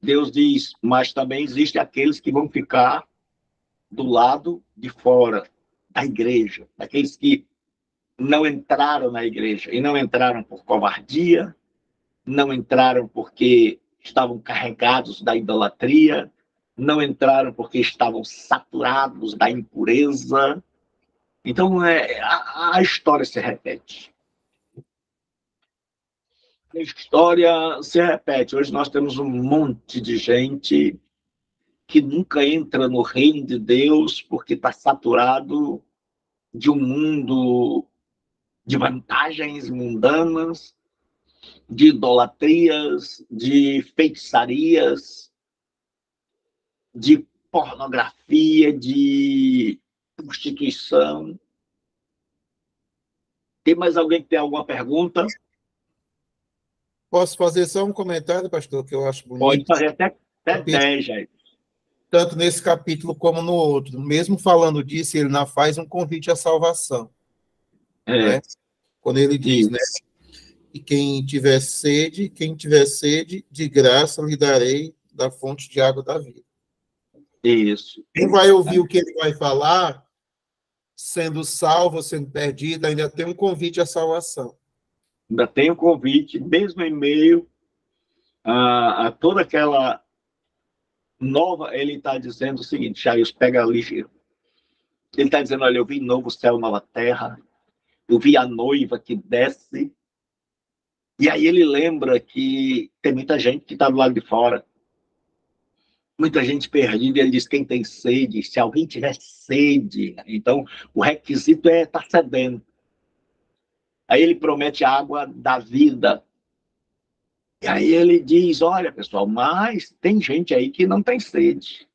Deus diz, mas também existem aqueles que vão ficar do lado de fora da igreja, daqueles que não entraram na igreja, e não entraram por covardia, não entraram porque estavam carregados da idolatria, não entraram porque estavam saturados da impureza. Então, a história se repete. A história se repete. Hoje nós temos um monte de gente que nunca entra no reino de Deus porque está saturado de um mundo de vantagens mundanas, de idolatrias, de feitiçarias, de pornografia, de prostituição. Tem mais alguém que tem alguma pergunta? Posso fazer só um comentário, pastor, que eu acho bonito? Pode fazer até 10, gente. Tanto nesse capítulo como no outro. Mesmo falando disso, ele não faz um convite à salvação. Né? Quando ele diz, né? E quem tiver sede, de graça lhe darei da fonte de água da vida. Isso. Quem vai ouvir o que ele vai falar, sendo salvo, sendo perdido, ainda tem um convite à salvação. Ainda tem um convite, mesmo em meio a toda aquela nova... Ele está dizendo o seguinte, Jairus, pega ligeiro. Ele está dizendo, olha, eu vi novo céu, nova terra, eu vi a noiva que desce. E aí ele lembra que tem muita gente que está do lado de fora. Muita gente perdida. Ele diz, quem tem sede, se alguém tiver sede. Então, o requisito é estar sedento. Aí ele promete a água da vida. E aí ele diz, olha, pessoal, mas tem gente aí que não tem sede.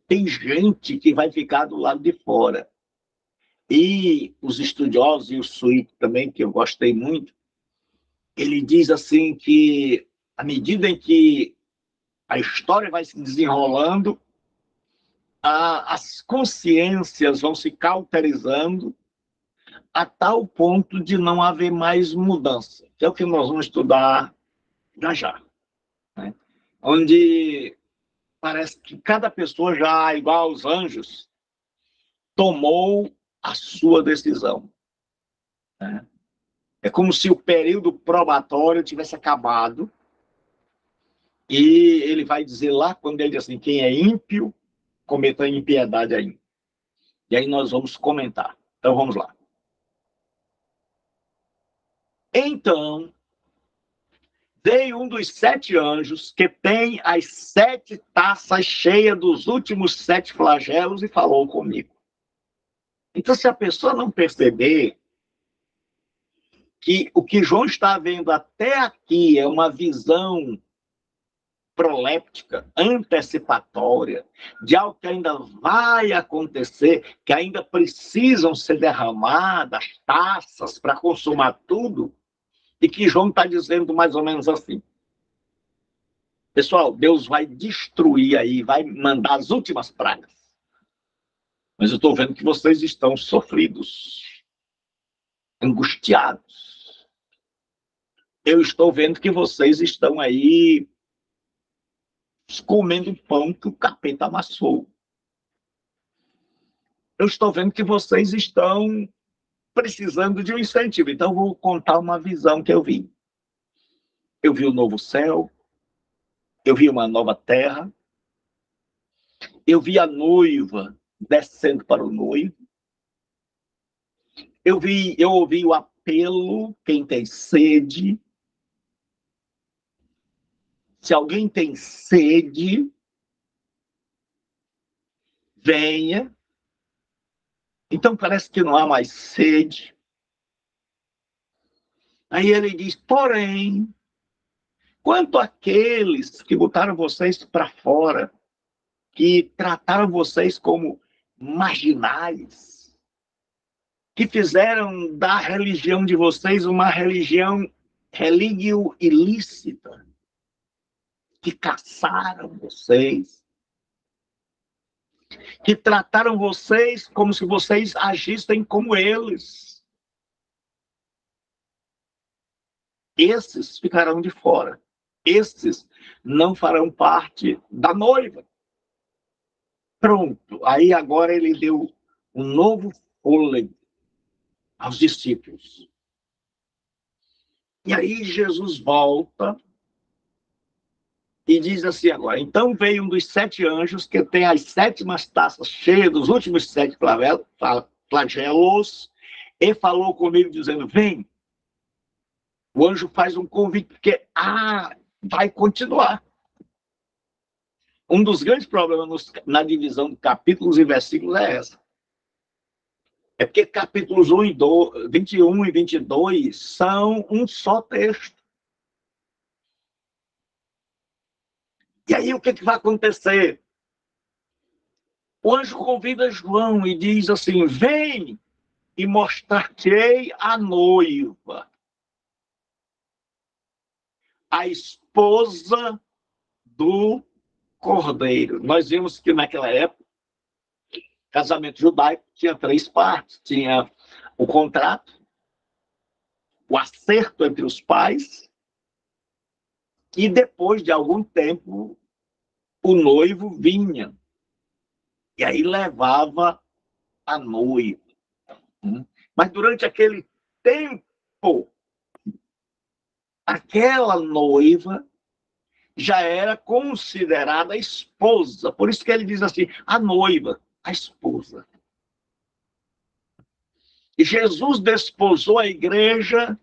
Tem gente que vai ficar do lado de fora. E os estudiosos, e o Sweet também, que eu gostei muito, ele diz assim que, à medida em que a história vai se desenrolando, as consciências vão se cauterizando a tal ponto de não haver mais mudança, que é o que nós vamos estudar já, né? Onde parece que cada pessoa já, igual aos anjos, tomou a sua decisão, né? É como se o período probatório tivesse acabado. E ele vai dizer lá, quando ele diz assim, quem é ímpio, cometa impiedade ainda. E aí nós vamos comentar. Então vamos lá. Então, veio um dos 7 anjos que tem as 7 taças cheias dos últimos 7 flagelos e falou comigo. Então, se a pessoa não perceber que o que João está vendo até aqui é uma visão proléptica, antecipatória, de algo que ainda vai acontecer, que ainda precisam ser derramadas taças para consumar tudo, e que João está dizendo mais ou menos assim. Pessoal, Deus vai destruir aí, vai mandar as últimas pragas. Mas eu estou vendo que vocês estão sofridos, angustiados. Eu estou vendo que vocês estão aí comendo pão que o capeta amassou. Eu estou vendo que vocês estão precisando de um incentivo. Então, eu vou contar uma visão que eu vi. Eu vi o novo céu, eu vi uma nova terra, eu vi a noiva descendo para o noivo, eu ouvi o apelo, quem tem sede. Se alguém tem sede, venha. Então parece que não há mais sede. Aí ele diz, porém, quanto àqueles que botaram vocês para fora, que trataram vocês como marginais, que fizeram da religião de vocês uma religão ilícita, que caçaram vocês, que trataram vocês como se vocês agissem como eles. Esses ficarão de fora. Esses não farão parte da noiva. Pronto. Aí agora ele deu um novo fôlego aos discípulos. E aí Jesus volta e diz assim agora, então veio um dos 7 anjos que tem as 7 taças cheias dos últimos 7 flagelos e falou comigo dizendo, vem. O anjo faz um convite, porque vai continuar. Um dos grandes problemas na divisão de capítulos e versículos é essa. É porque capítulos 21 e 22 são um só texto. E aí o que vai acontecer? O anjo convida João e diz assim, vem e mostrar-te-ei a noiva, a esposa do Cordeiro. Nós vimos que naquela época, casamento judaico tinha 3 partes. Tinha o contrato, o acerto entre os pais, e depois de algum tempo, o noivo vinha. E aí levava a noiva. Mas durante aquele tempo, aquela noiva já era considerada esposa. Por isso que ele diz assim, a noiva, a esposa. E Jesus desposou a igreja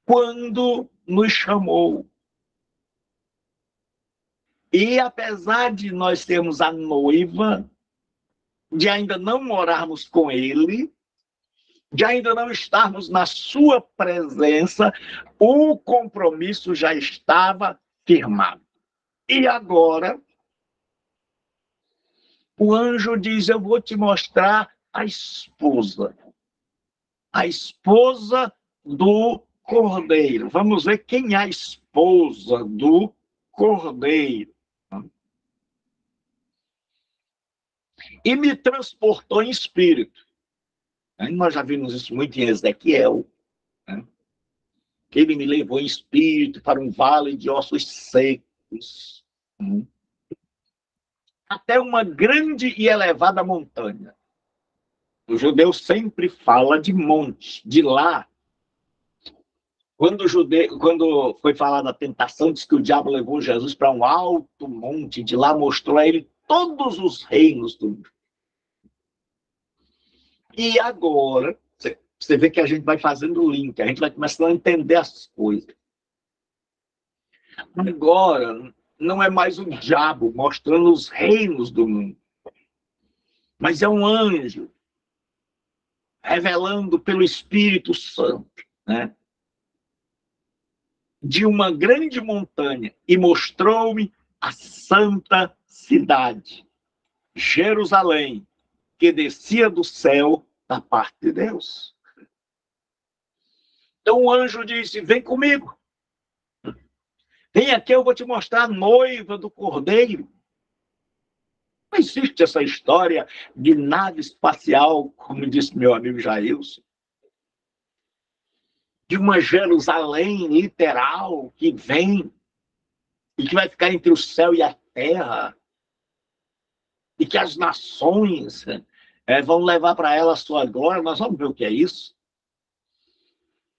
quando nos chamou. E apesar de nós termos a noiva, de ainda não morarmos com ele, de ainda não estarmos na sua presença, o compromisso já estava firmado. E agora, o anjo diz, eu vou te mostrar a esposa do Cordeiro. Vamos ver quem é a esposa do Cordeiro. E me transportou em espírito. Nós já vimos isso muito em Ezequiel, né? Que ele me levou em espírito para um vale de ossos secos, até uma grande e elevada montanha. O judeu sempre fala de monte. De lá, quando foi falada a tentação, diz que o diabo levou Jesus para um alto monte, de lá mostrou a ele todos os reinos do mundo. E agora, você vê que a gente vai fazendo o link, a gente vai começando a entender as coisas. Agora, não é mais o diabo mostrando os reinos do mundo, mas é um anjo revelando pelo Espírito Santo, né, de uma grande montanha, e mostrou-me a santa cidade, Jerusalém, que descia do céu da parte de Deus. Então o anjo disse: vem comigo. Vem aqui, eu vou te mostrar a noiva do Cordeiro. Não existe essa história de nave espacial, como disse meu amigo Jailson, de uma Jerusalém literal que vem e que vai ficar entre o céu e a terra, e que as nações vão levar para ela a sua glória. Nós vamos ver o que é isso.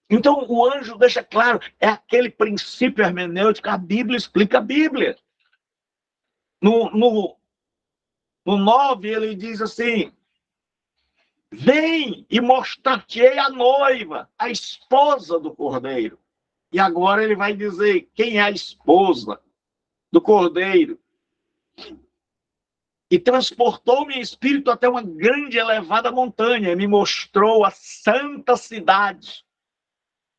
Então, o anjo deixa claro, é aquele princípio hermenêutico, a Bíblia explica a Bíblia. No 9, ele diz assim: vem e mostrar-te-ei a noiva, a esposa do Cordeiro. E agora ele vai dizer quem é a esposa do Cordeiro. E transportou-me em espírito até uma grande e elevada montanha, e me mostrou a santa cidade,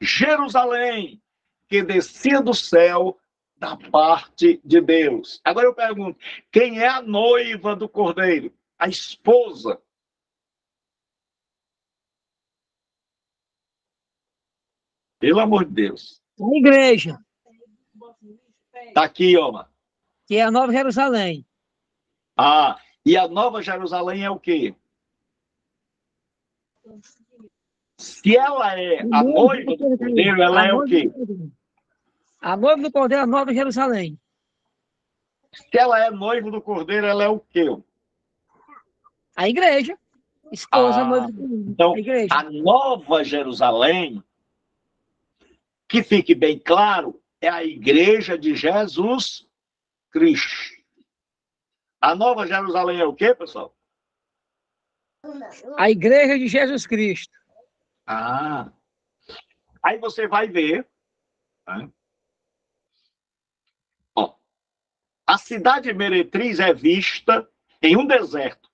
Jerusalém, que descia do céu da parte de Deus. Agora eu pergunto, quem é a noiva do Cordeiro? A esposa. Pelo amor de Deus. A igreja. Está aqui, ó. Que é a Nova Jerusalém. Ah, e a Nova Jerusalém é o quê? Se ela é a noiva do Cordeiro, ela é o quê? A noiva do Cordeiro é a Nova Jerusalém. Se ela é noiva do Cordeiro, ela é o quê? A igreja. Esposa, noiva do Cordeiro. Então, a igreja. A Nova Jerusalém, que fique bem claro, é a igreja de Jesus Cristo. A Nova Jerusalém é o quê, pessoal? A igreja de Jesus Cristo. Ah. Aí você vai ver, né? Ó, a cidade meretriz é vista em um deserto.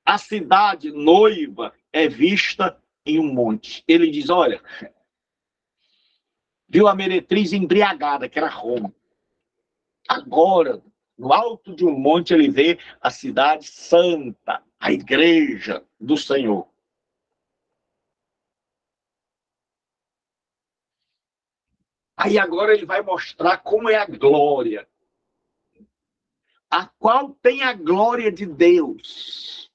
A cidade noiva é vista em um monte. Ele diz, olha, viu a meretriz embriagada, que era Roma. Agora, no alto de um monte, ele vê a cidade santa, a igreja do Senhor. Aí agora ele vai mostrar como é a glória, a qual tem a glória de Deus.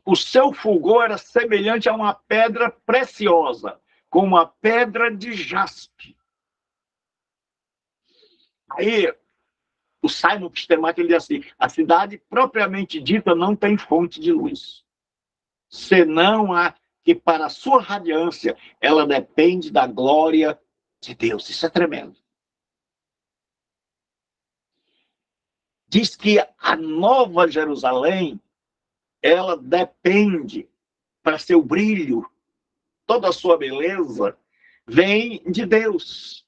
O seu fulgor era semelhante a uma pedra preciosa, como uma pedra de jaspe. Aí o Simon Kistemaker, ele diz assim, a cidade propriamente dita não tem fonte de luz, senão a que para a sua radiância ela depende da glória de Deus. Isso é tremendo. Diz que a Nova Jerusalém, ela depende, para seu brilho, toda a sua beleza, vem de Deus.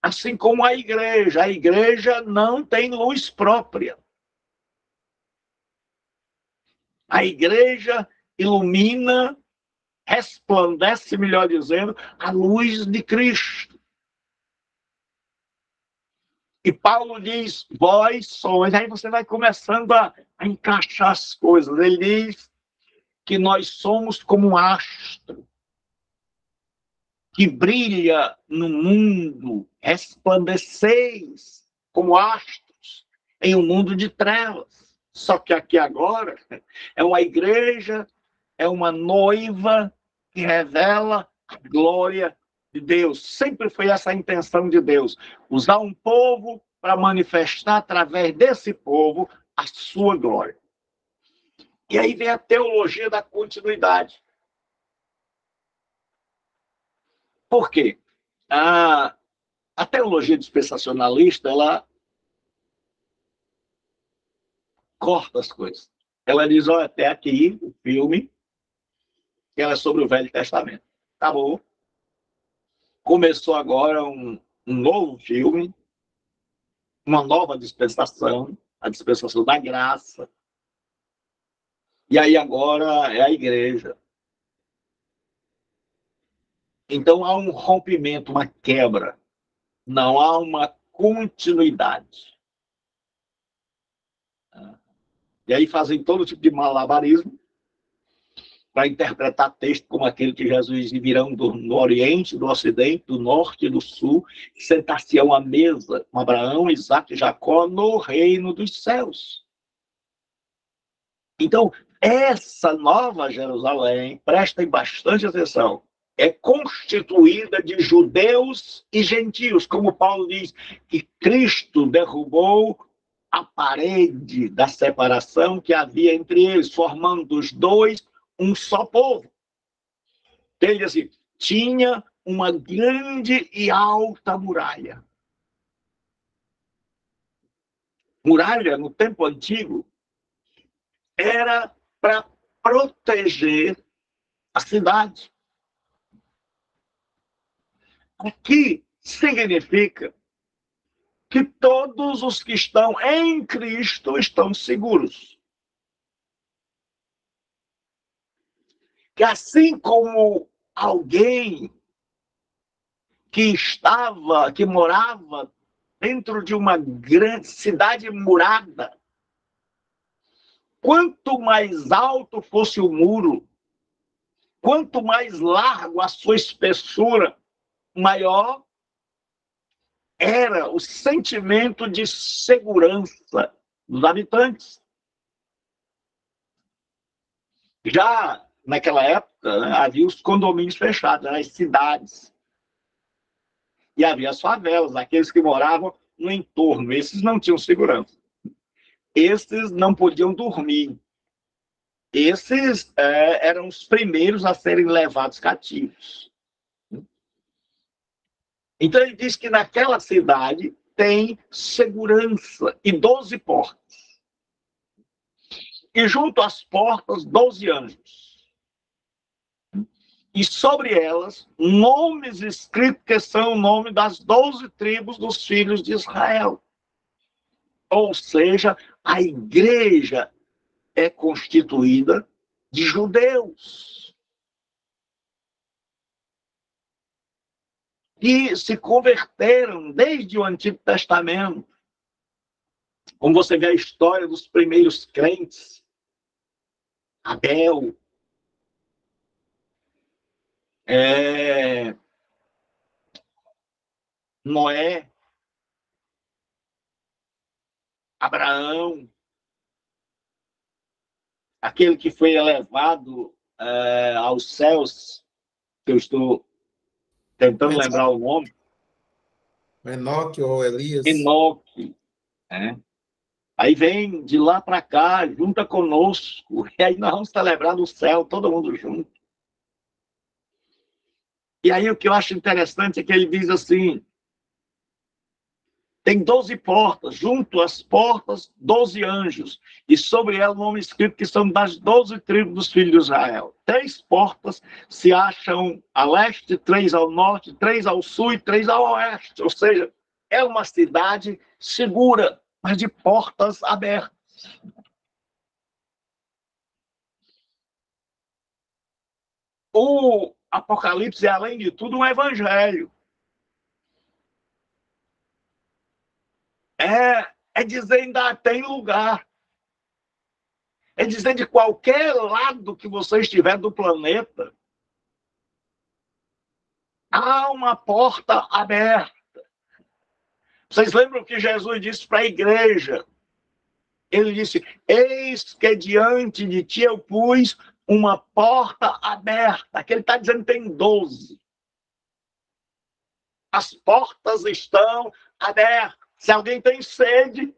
Assim como a igreja não tem luz própria. A igreja ilumina, resplandece, melhor dizendo, a luz de Cristo. E Paulo diz, vós sois, aí você vai começando a encaixar as coisas. Ele diz que nós somos como um astro que brilha no mundo, resplandeceis como astros em um mundo de trevas. Só que aqui agora é uma igreja, é uma noiva que revela a glória de Deus. Sempre foi essa a intenção de Deus, usar um povo para manifestar através desse povo a sua glória. E aí vem a teologia da continuidade. Por quê? A teologia dispensacionalista, ela corta as coisas. Ela diz, olha, até aqui o filme, que ela é sobre o Velho Testamento. Acabou. Começou agora um novo filme, uma nova dispensação, a dispensação da graça. E aí agora é a igreja. Então há um rompimento, uma quebra. Não há uma continuidade. E aí fazem todo tipo de malabarismo para interpretar texto como aquele que Jesus virão no Oriente, do Ocidente, do Norte e do Sul, sentar-se-ão à mesa com Abraão, Isaque e Jacó no reino dos céus. Então, essa nova Jerusalém, prestem bastante atenção, é constituída de judeus e gentios, como Paulo diz, que Cristo derrubou a parede da separação que havia entre eles, formando os dois um só povo. Ele diz assim, tinha uma grande e alta muralha. Muralha, no tempo antigo, era para proteger a cidade. O que significa que todos os que estão em Cristo estão seguros. Que assim como alguém que morava dentro de uma grande cidade murada, quanto mais alto fosse o muro, quanto mais largo a sua espessura, maior era o sentimento de segurança dos habitantes. Já naquela época, né, havia os condomínios fechados, as cidades. E havia as favelas, aqueles que moravam no entorno. Esses não tinham segurança. Esses não podiam dormir. Esses eram os primeiros a serem levados cativos. Então, ele diz que naquela cidade tem segurança e 12 portas. E junto às portas, 12 anjos. E sobre elas, nomes escritos que são o nome das 12 tribos dos filhos de Israel. Ou seja, a igreja é constituída de judeus que se converteram desde o Antigo Testamento. Como você vê a história dos primeiros crentes, Abel, Noé, Abraão, aquele que foi elevado aos céus, que eu estou tentando lembrar o nome. Enoque ou Elias. Enoque. Aí vem de lá para cá, junta conosco, e aí nós vamos celebrar no céu, todo mundo junto. E aí o que eu acho interessante é que ele diz assim, tem 12 portas, junto às portas, 12 anjos, e sobre ela o nome escrito que são das 12 tribos dos filhos de Israel. 3 portas se acham a leste, 3 ao norte, 3 ao sul e 3 ao oeste. Ou seja, é uma cidade segura, mas de portas abertas. O Apocalipse é, além de tudo, um evangelho. É dizer ainda tem lugar. É dizer de qualquer lado que você estiver do planeta, há uma porta aberta. Vocês lembram que Jesus disse para a igreja? Ele disse, eis que diante de ti eu pus uma porta aberta. Que ele está dizendo que tem 12. As portas estão abertas. Se alguém tem sede,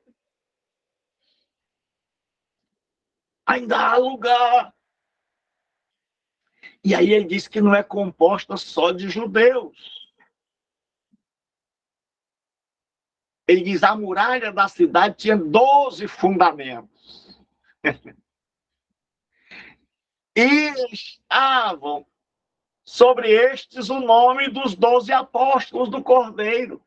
Ainda há lugar. E aí ele diz que não é composta só de judeus. Ele diz, a muralha da cidade tinha 12 fundamentos. E estavam sobre estes o nome dos 12 apóstolos do Cordeiro.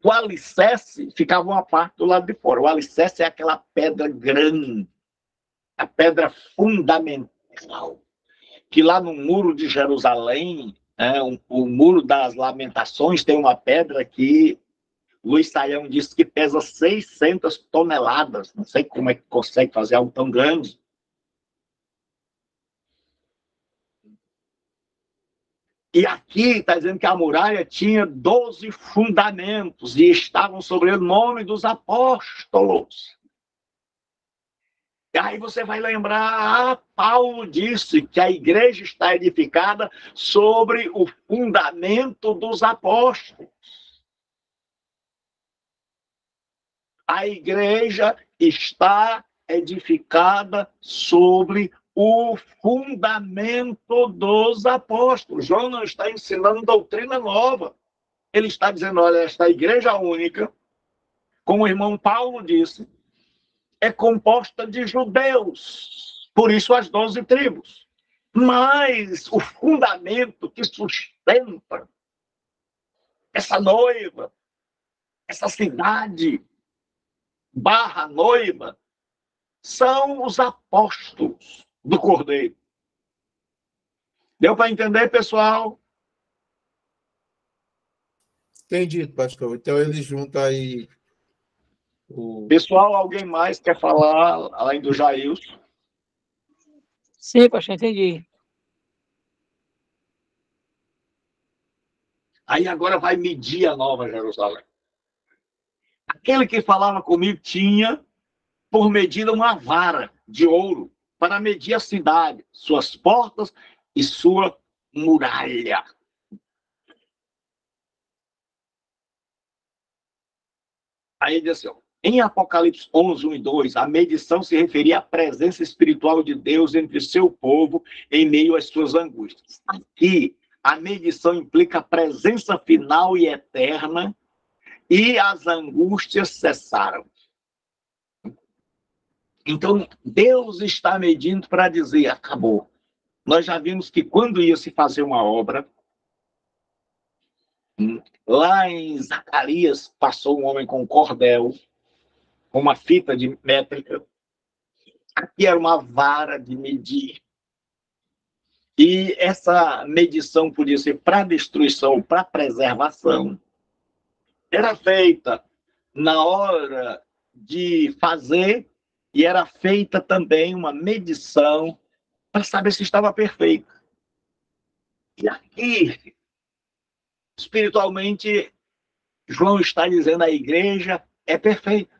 O alicerce ficava uma parte do lado de fora. O alicerce é aquela pedra grande, a pedra fundamental, que lá no muro de Jerusalém, o muro das lamentações, tem uma pedra que Luiz Saião disse que pesa 600 toneladas. Não sei como é que consegue fazer algo tão grande. E aqui está dizendo que a muralha tinha 12 fundamentos e estavam sobre o nome dos apóstolos. E aí você vai lembrar, Paulo disse que a igreja está edificada sobre o fundamento dos apóstolos. A igreja está edificada sobre o fundamento dos apóstolos. João não está ensinando doutrina nova. Ele está dizendo, olha, esta igreja única, como o irmão Paulo disse, é composta de judeus. Por isso as 12 tribos. Mas o fundamento que sustenta essa noiva, essa cidade, barra noiva, são os apóstolos do Cordeiro. Deu para entender, pessoal? Entendi, pastor. Então ele junta aí o... Pessoal, alguém mais quer falar, além do Jailson? Sim, pastor, entendi. Aí agora vai medir a Nova Jerusalém. Aquele que falava comigo tinha, por medida, uma vara de ouro para medir a cidade, suas portas e sua muralha. Aí ele diz assim, em Apocalipse 11, 1 e 2, a medição se referia à presença espiritual de Deus entre seu povo em meio às suas angústias. Aqui, a medição implica a presença final e eterna e as angústias cessaram. Então, Deus está medindo para dizer, acabou. Nós já vimos que quando ia se fazer uma obra, lá em Zacarias passou um homem com um cordel, com uma fita de métrica. Aqui era uma vara de medir. E essa medição podia ser para destruição, para preservação. Era feita na hora de fazer e era feita também uma medição para saber se estava perfeito. E aqui, espiritualmente, João está dizendo a igreja é perfeita.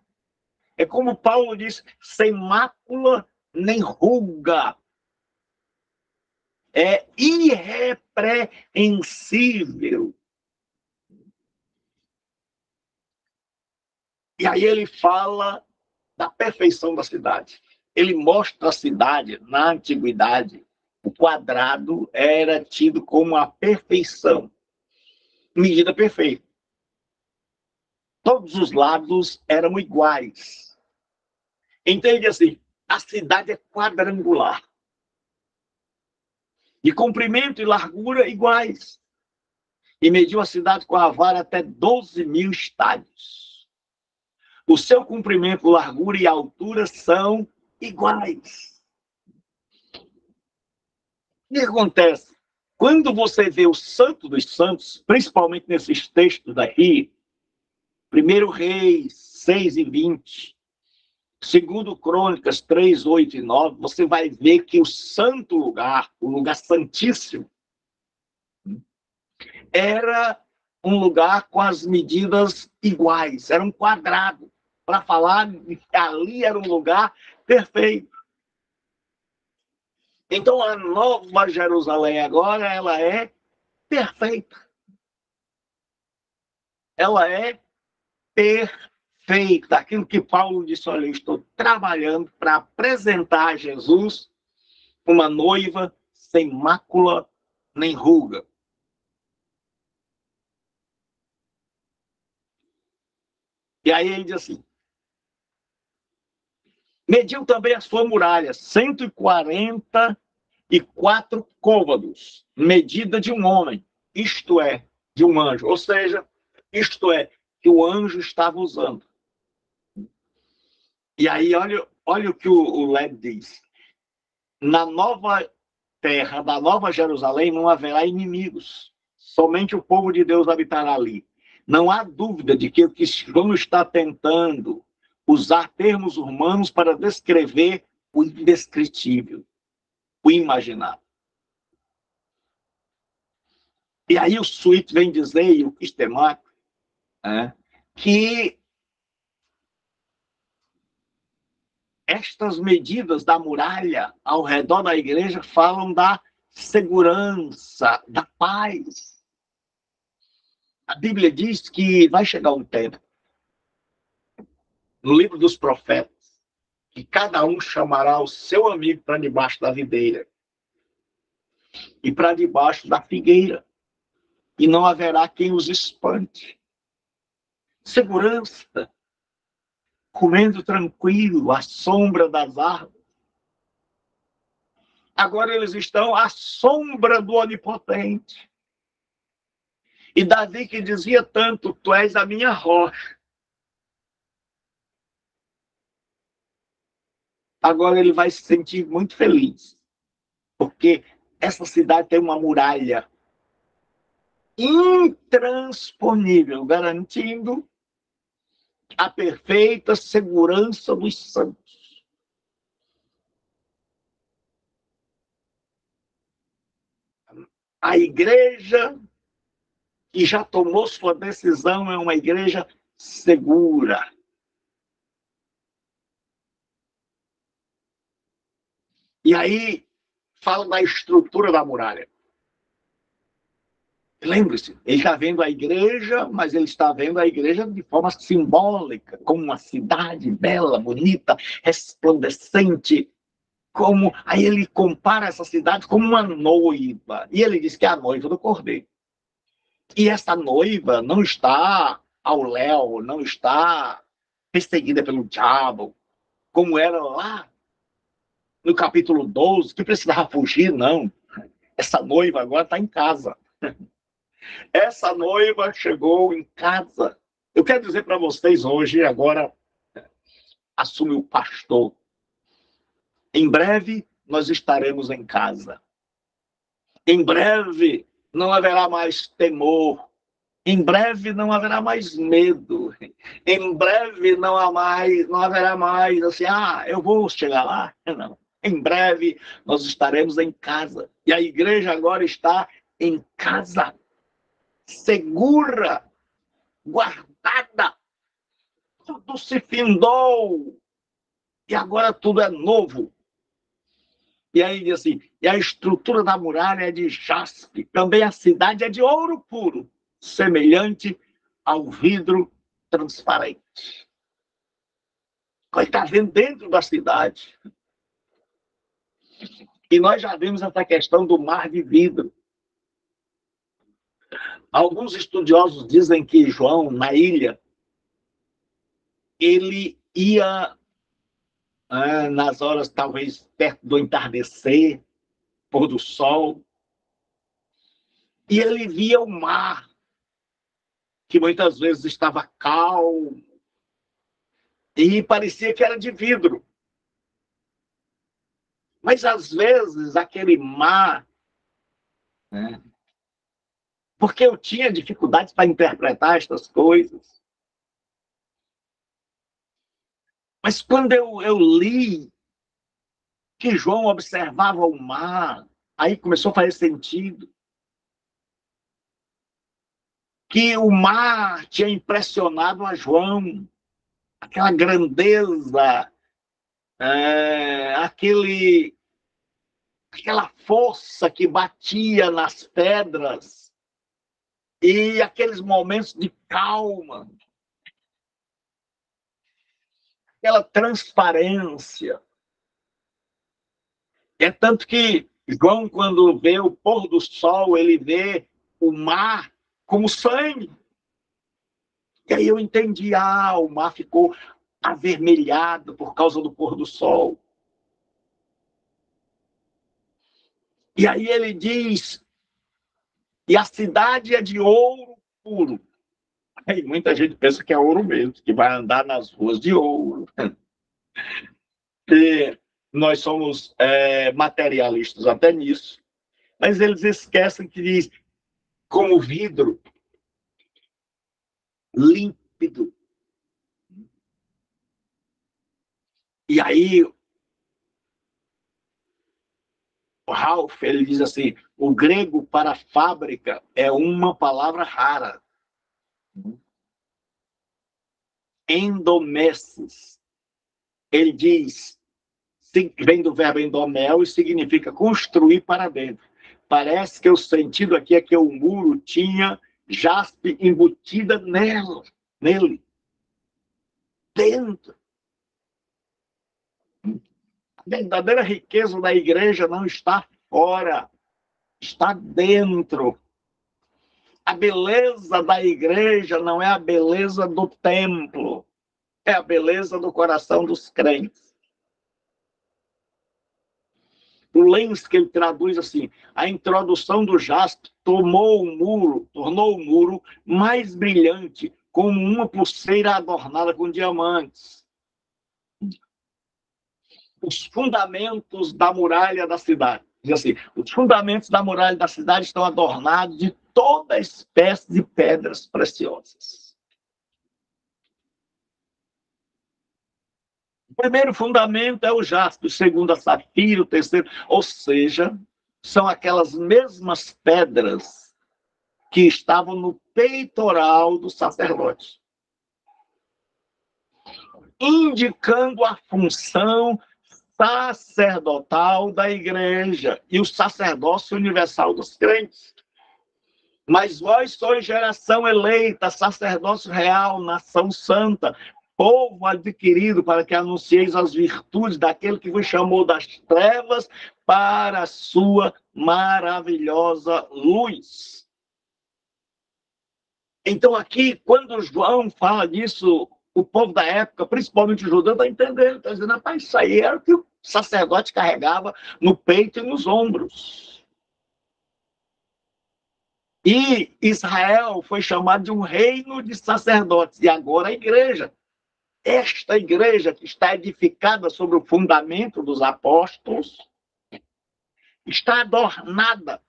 É como Paulo disse, sem mácula nem ruga. É irrepreensível. E aí ele fala da perfeição da cidade. Ele mostra a cidade na antiguidade. O quadrado era tido como a perfeição, medida perfeita. Todos os lados eram iguais. Entende assim? A cidade é quadrangular. De comprimento e largura iguais. E mediu a cidade com a vara até 12.000 estádios. O seu comprimento, largura e altura são iguais. O que acontece? Quando você vê o Santo dos Santos, principalmente nesses textos daqui, 1 Reis 6 e 20, 2 Crônicas 3, 8 e 9, você vai ver que o santo lugar, o lugar santíssimo, era um lugar com as medidas iguais, era um quadrado, para falar que ali era um lugar perfeito. Então, a Nova Jerusalém agora, ela é perfeita. Ela é perfeita. perfeita, aquilo que Paulo disse, olha, eu estou trabalhando para apresentar a Jesus uma noiva sem mácula nem ruga. E aí ele diz assim, mediu também a sua muralha, 144 côvados, medida de um homem, isto é, de um anjo. Ou seja, isto é, que o anjo estava usando. E aí, olha o que o Led diz. Na nova terra, da nova Jerusalém, não haverá inimigos. Somente o povo de Deus habitará ali. Não há dúvida de que o que João está tentando usar termos humanos para descrever o indescritível, o imaginável. E aí o Sweet vem dizer, e o Kistemac, que estas medidas da muralha ao redor da igreja falam da segurança, da paz. A Bíblia diz que vai chegar um tempo, no livro dos profetas, que cada um chamará o seu amigo para debaixo da videira e para debaixo da figueira, e não haverá quem os espante. Segurança, comendo tranquilo, à sombra das árvores. Agora eles estão à sombra do Onipotente. E Davi que dizia tanto, tu és a minha rocha. Agora ele vai se sentir muito feliz, porque essa cidade tem uma muralha intransponível, garantindo a perfeita segurança dos santos. A igreja que já tomou sua decisão é uma igreja segura. E aí fala da estrutura da muralha. Lembre-se, ele está vendo a igreja, mas ele está vendo a igreja de forma simbólica, como uma cidade bela, bonita, resplandecente. Aí ele compara essa cidade como uma noiva. E ele diz que é a noiva do Cordeiro. E essa noiva não está ao léu, não está perseguida pelo diabo, como era lá no capítulo 12, que precisava fugir, não. Essa noiva agora está em casa. Essa noiva chegou em casa. Eu quero dizer para vocês hoje, agora assume o pastor. Em breve nós estaremos em casa. Em breve não haverá mais temor. Em breve não haverá mais medo. Em breve não haverá mais assim, eu vou chegar lá. Não. Em breve nós estaremos em casa. E a igreja agora está em casa, segura, guardada. Tudo se findou. E agora tudo é novo. E aí diz assim, e a estrutura da muralha é de jaspe. Também a cidade é de ouro puro, semelhante ao vidro transparente. Ele está vendo dentro da cidade. E nós já vimos essa questão do mar de vidro. Alguns estudiosos dizem que João, na ilha, ele ia nas horas talvez perto do entardecer, pôr do sol, e ele via o mar, que muitas vezes estava calmo, e parecia que era de vidro. Mas, às vezes, aquele mar... Porque eu tinha dificuldades para interpretar estas coisas. Mas quando eu li que João observava o mar, aí começou a fazer sentido. Que o mar tinha impressionado a João, aquela grandeza, aquela força que batia nas pedras e aqueles momentos de calma. aquela transparência. É tanto que João, quando vê o pôr do sol, ele vê o mar como sangue. E aí eu entendi, o mar ficou avermelhado por causa do pôr do sol. E aí ele diz, e a cidade é de ouro puro. Aí muita gente pensa que é ouro mesmo, que vai andar nas ruas de ouro. E nós somos materialistas até nisso. Mas eles esquecem que diz, como vidro límpido. E aí, o Ralph, ele diz assim, o grego para fábrica é uma palavra rara. Endomesis. Ele diz, vem do verbo endomel e significa construir para dentro. Parece que o sentido aqui é que o muro tinha jaspe embutida nele. Dentro. A verdadeira riqueza da igreja não está fora, está dentro. A beleza da igreja não é a beleza do templo, é a beleza do coração dos crentes. O Lenz, que ele traduz assim, a introdução do jaspe tornou o muro mais brilhante, como uma pulseira adornada com diamantes. Os fundamentos da muralha da cidade. Diz assim, os fundamentos da muralha da cidade estão adornados de toda espécie de pedras preciosas. O primeiro fundamento é o jaspe, o segundo é safiro, o terceiro, ou seja, são aquelas mesmas pedras que estavam no peitoral do sacerdote, indicando a função sacerdotal da igreja e o sacerdócio universal dos crentes. Mas vós sois geração eleita, sacerdócio real, nação santa, povo adquirido para que anuncieis as virtudes daquele que vos chamou das trevas para a sua maravilhosa luz. Então aqui, quando João fala disso, o povo da época, principalmente o judeu, está entendendo, está dizendo, rapaz, isso aí era o que o sacerdote carregava no peito e nos ombros. E Israel foi chamado de um reino de sacerdotes, e agora a igreja. Esta igreja que está edificada sobre o fundamento dos apóstolos, está adornada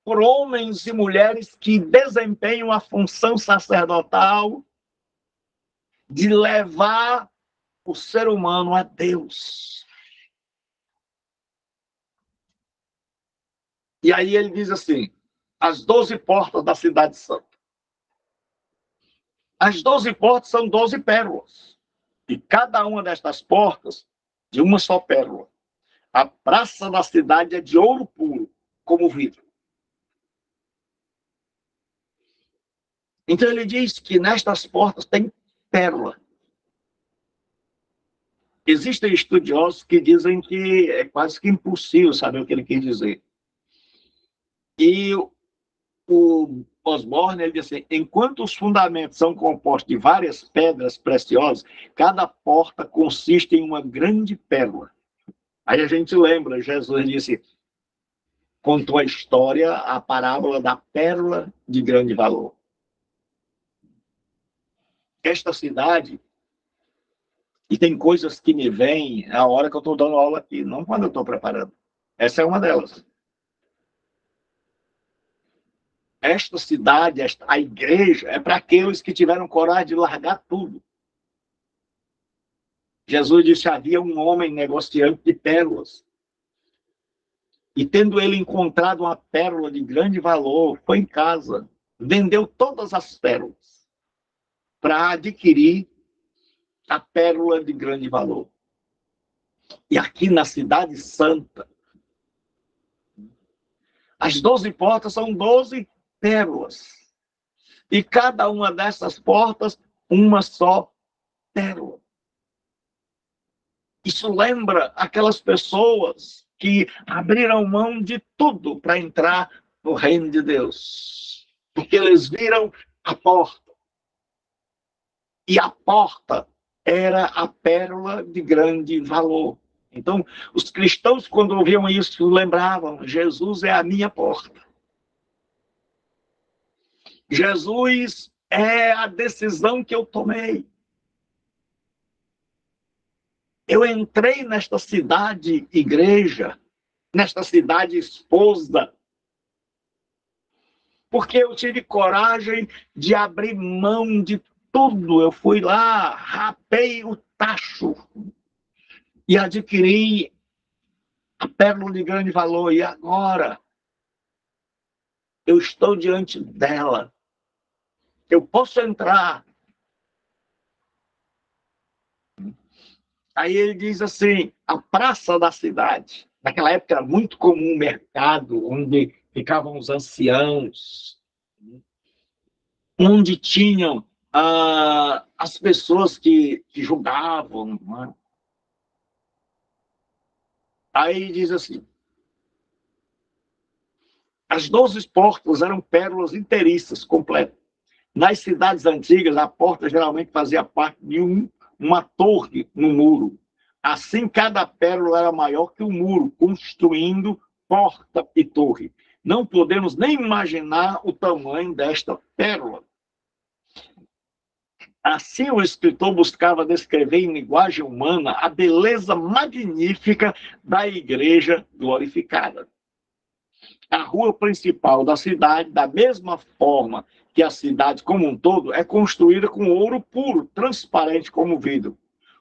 por homens e mulheres que desempenham a função sacerdotal de levar o ser humano a Deus. E aí ele diz assim, as 12 portas da cidade santa. As 12 portas são 12 pérolas. E cada uma destas portas, de uma só pérola. A praça da cidade é de ouro puro, como vidro. Então ele diz que nestas portas tem pérola. Existem estudiosos que dizem que é quase que impossível saber o que ele quer dizer. E o Osborne, ele diz assim, enquanto os fundamentos são compostos de várias pedras preciosas, cada porta consiste em uma grande pérola. Aí a gente lembra, Jesus disse, contou a história, a parábola da pérola de grande valor. Esta cidade, e tem coisas que me vêm a hora que eu estou dando aula aqui, não quando eu estou preparando. Essa é uma delas. Esta cidade, a igreja, é para aqueles que tiveram coragem de largar tudo. Jesus disse, havia um homem negociante de pérolas. E tendo ele encontrado uma pérola de grande valor, foi em casa, vendeu todas as pérolas para adquirir a pérola de grande valor. E aqui na cidade santa, as 12 portas são 12 pérolas. E cada uma dessas portas, uma só pérola. Isso lembra aquelas pessoas que abriram mão de tudo para entrar no reino de Deus. Porque eles viram a porta. E a porta era a pérola de grande valor. Então, os cristãos, quando ouviam isso, lembravam: Jesus é a minha porta. Jesus é a decisão que eu tomei. Eu entrei nesta cidade igreja, nesta cidade esposa, porque eu tive coragem de abrir mão de tudo. Eu fui lá, rapei o tacho e adquiri a pérola de grande valor. E agora eu estou diante dela. Eu posso entrar. Aí ele diz assim: a praça da cidade. Naquela época era muito comum um mercado onde ficavam os anciãos, onde tinham as pessoas que julgavam. Né? Aí diz assim: as 12 portas eram pérolas inteiriças, completas. Nas cidades antigas, a porta geralmente fazia parte de uma torre no muro. Assim, cada pérola era maior que o muro, construindo porta e torre. Não podemos nem imaginar o tamanho desta pérola. Assim, o escritor buscava descrever em linguagem humana a beleza magnífica da igreja glorificada. A rua principal da cidade, da mesma forma que a cidade como um todo, é construída com ouro puro, transparente como vidro.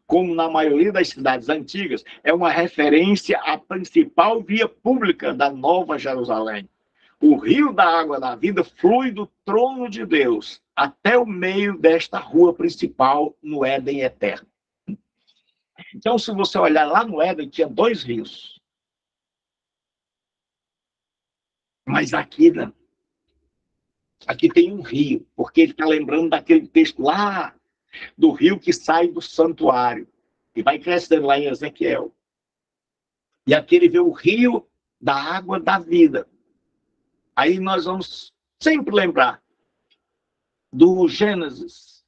Como na maioria das cidades antigas, é uma referência à principal via pública da Nova Jerusalém. O rio da água da vida flui do trono de Deus até o meio desta rua principal no Éden eterno. Então, se você olhar lá no Éden, tinha 2 rios. Mas aqui, né? Aqui tem um rio, porque ele está lembrando daquele texto lá, do rio que sai do santuário, e vai crescendo lá em Ezequiel. E aqui ele vê o rio da água da vida. Aí nós vamos sempre lembrar do Gênesis.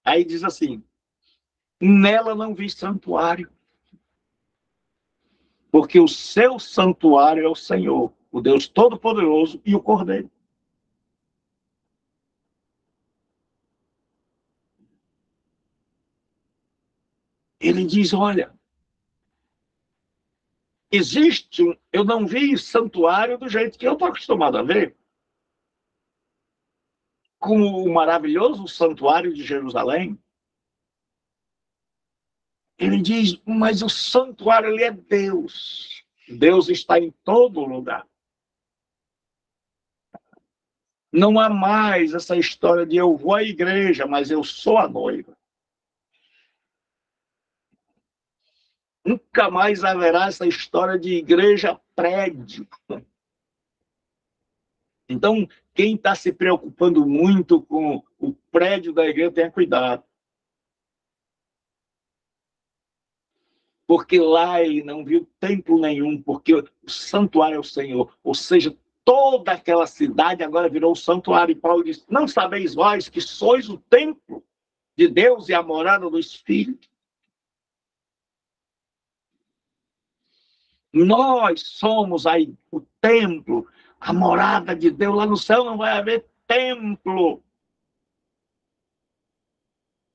Aí diz assim: nela não vi santuário, porque o seu santuário é o Senhor, o Deus Todo-Poderoso e o Cordeiro. Ele diz: olha, eu não vi santuário do jeito que eu estou acostumado a ver, como o maravilhoso santuário de Jerusalém. Ele diz: mas o santuário ali é Deus. Deus está em todo lugar. Não há mais essa história de eu vou à igreja, mas eu sou a noiva. Nunca mais haverá essa história de igreja-prédio. Então, quem está se preocupando muito com o prédio da igreja, tenha cuidado. Porque lá ele não viu templo nenhum, porque o santuário é o Senhor. Ou seja, toda aquela cidade agora virou o santuário. E Paulo diz: não sabeis vós que sois o templo de Deus e a morada do Espírito? Nós somos aí o templo, a morada de Deus. Lá no céu não vai haver templo.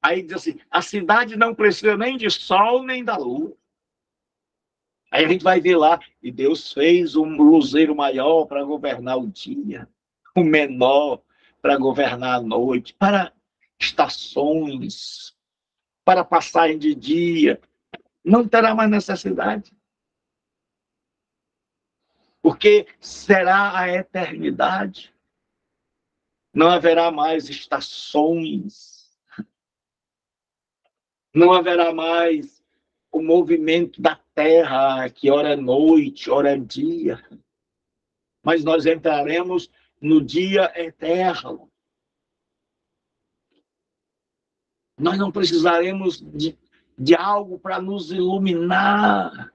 Aí diz assim: a cidade não precisa nem de sol nem da lua. Aí a gente vai ver lá, e Deus fez um luzeiro maior para governar o dia, o menor para governar a noite, para estações, para passagem de dia. Não terá mais necessidade. Porque será a eternidade. Não haverá mais estações. Não haverá mais o movimento da terra, que ora é noite, ora é dia. Mas nós entraremos no dia eterno. Nós não precisaremos de algo para nos iluminar.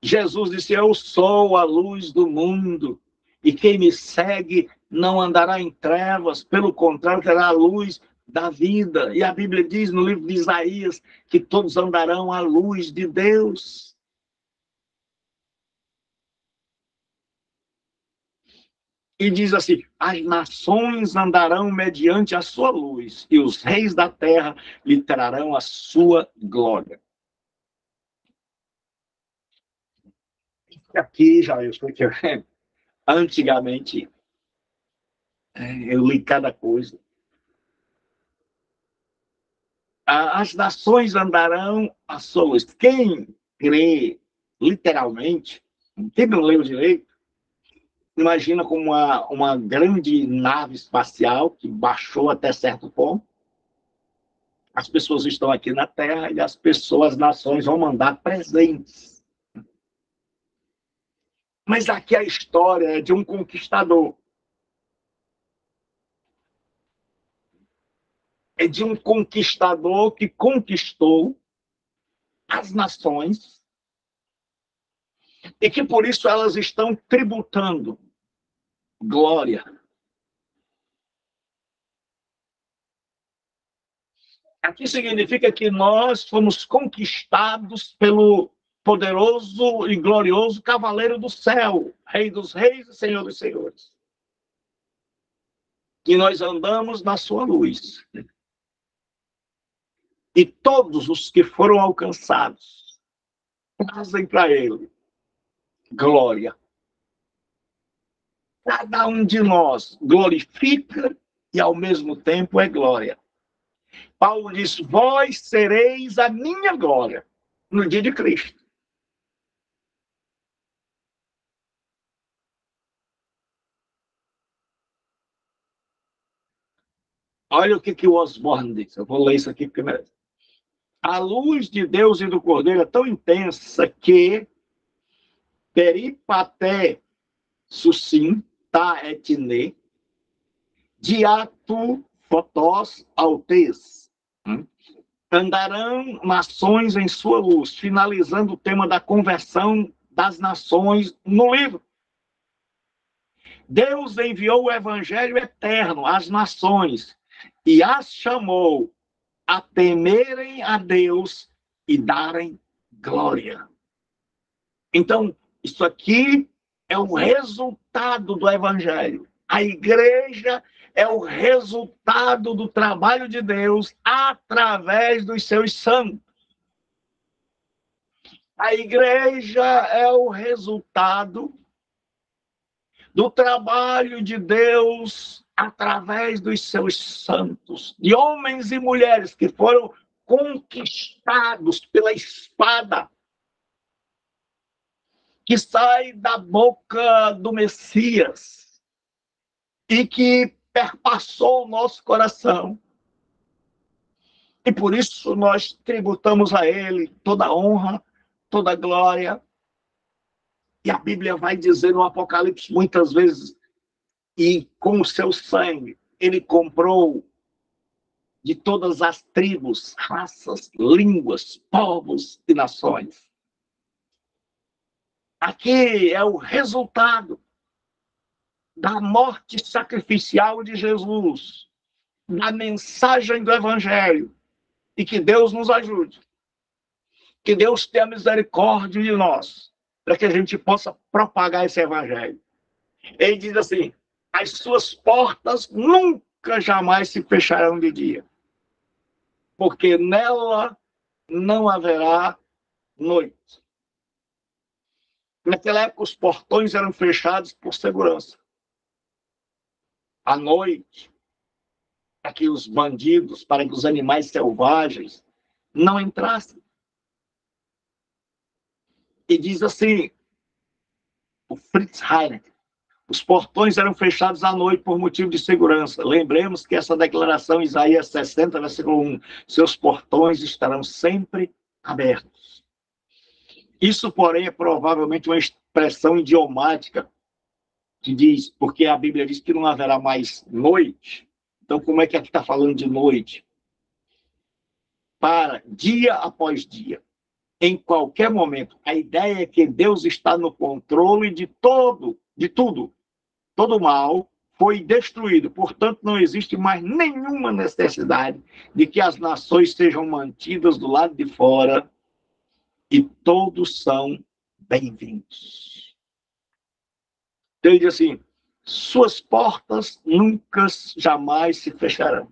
Jesus disse: eu sou a luz do mundo, e quem me segue não andará em trevas, pelo contrário, terá a luz da vida. E a Bíblia diz no livro de Isaías que todos andarão à luz de Deus. E diz assim: as nações andarão mediante a sua luz, e os reis da terra lhe trarão a sua glória. Aqui já eu estou antigamente eu li cada coisa. As nações andarão à sua luz. Quem crê literalmente, quem não leu direito, imagina como uma grande nave espacial que baixou até certo ponto. As pessoas estão aqui na Terra e as nações vão mandar presentes. Mas aqui a história é de um conquistador. É de um conquistador que conquistou as nações e que por isso elas estão tributando glória. Aqui significa que nós fomos conquistados pelo poderoso e glorioso cavaleiro do céu, Rei dos reis e Senhor dos senhores. E nós andamos na sua luz. E todos os que foram alcançados trazem para ele glória. Cada um de nós glorifica e ao mesmo tempo é glória. Paulo diz: vós sereis a minha glória no dia de Cristo. Olha o que o Osborne diz. Eu vou ler isso aqui primeiro. A luz de Deus e do Cordeiro é tão intensa que peripaté sucim ta etne diatu photós autes. Andarão nações em sua luz, finalizando o tema da conversão das nações no livro. Deus enviou o evangelho eterno às nações e as chamou a temerem a Deus e darem glória. Então, isso aqui é o resultado do evangelho. A igreja é o resultado do trabalho de Deus através dos seus santos. A igreja é o resultado do trabalho de Deus através dos seus santos, de homens e mulheres que foram conquistados pela espada que sai da boca do Messias e que perpassou o nosso coração. E por isso nós tributamos a ele toda a honra, toda a glória. E a Bíblia vai dizer no Apocalipse muitas vezes: e com o seu sangue ele comprou de todas as tribos, raças, línguas, povos e nações. Aqui é o resultado da morte sacrificial de Jesus, da mensagem do Evangelho. E que Deus nos ajude. Que Deus tenha misericórdia de nós, para que a gente possa propagar esse Evangelho. Ele diz assim: as suas portas nunca jamais se fecharão de dia, porque nela não haverá noite. Naquela época, os portões eram fechados por segurança. À noite, para que os bandidos, para que os animais selvagens não entrassem. E diz assim, o Fritz Heineken: os portões eram fechados à noite por motivo de segurança. Lembremos que essa declaração, Isaías 60, versículo 1, seus portões estarão sempre abertos. Isso, porém, é provavelmente uma expressão idiomática que diz, porque a Bíblia diz que não haverá mais noite. Então, como é que aqui está falando de noite? Para dia após dia, em qualquer momento. A ideia é que Deus está no controle de tudo. Todo o mal foi destruído. Portanto, não existe mais nenhuma necessidade de que as nações sejam mantidas do lado de fora, e todos são bem-vindos. Então, ele diz assim, suas portas nunca, jamais se fecharão.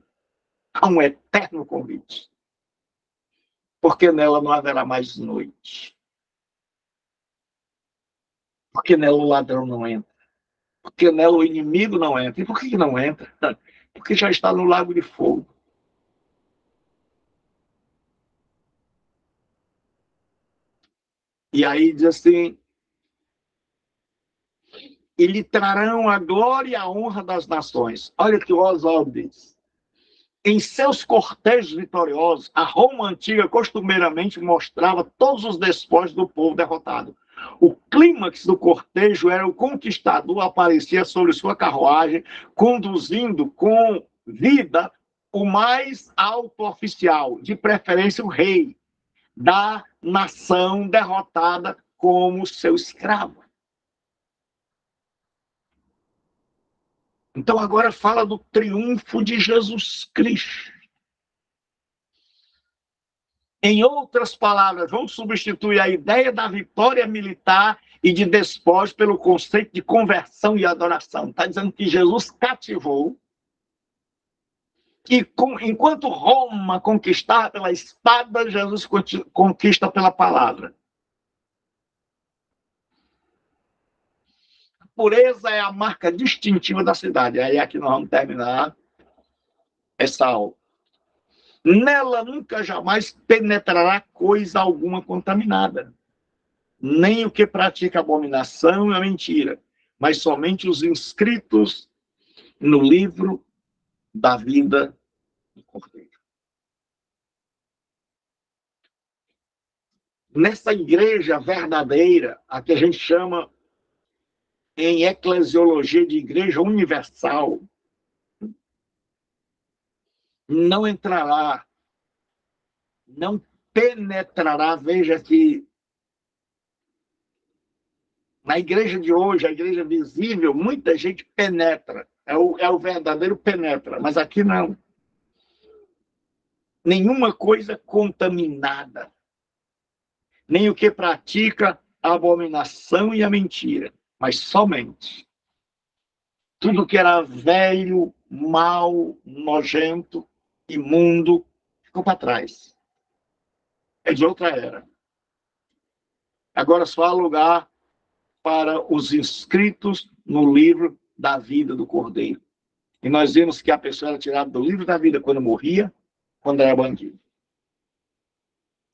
Há um eterno convite. Porque nela não haverá mais noite. Porque nela o ladrão não entra. Porque nela o inimigo não entra. E por que não entra? Porque já está no lago de fogo. E aí diz assim, e lhe trarão a glória e a honra das nações. Olha que o Oswald diz. Em seus cortejos vitoriosos, a Roma antiga costumeiramente mostrava todos os despojos do povo derrotado. O clímax do cortejo era o conquistador aparecia sobre sua carruagem, conduzindo com vida o mais alto oficial, de preferência o rei, da nação derrotada como seu escravo. Então agora fala do triunfo de Jesus Cristo. Em outras palavras, vamos substituir a ideia da vitória militar e de despojo pelo conceito de conversão e adoração. Está dizendo que Jesus cativou, que enquanto Roma conquistava pela espada, Jesus conquista pela palavra. A pureza é a marca distintiva da cidade. Aí aqui nós vamos terminar essa aula. Nela nunca jamais penetrará coisa alguma contaminada, nem o que pratica abominação e a mentira, mas somente os inscritos no livro da vida do Cordeiro. Nessa igreja verdadeira, a que a gente chama em eclesiologia de igreja universal, não entrará, não penetrará, veja que na igreja de hoje, a igreja visível, muita gente penetra, é o verdadeiro penetra, mas aqui não. Nenhuma coisa contaminada, nem o que pratica a abominação e a mentira, mas somente tudo que era velho, mau, nojento, imundo, ficou para trás. É de outra era. Agora só há lugar para os inscritos no livro da vida do Cordeiro. E nós vimos que a pessoa era tirada do livro da vida quando morria, quando era bandido.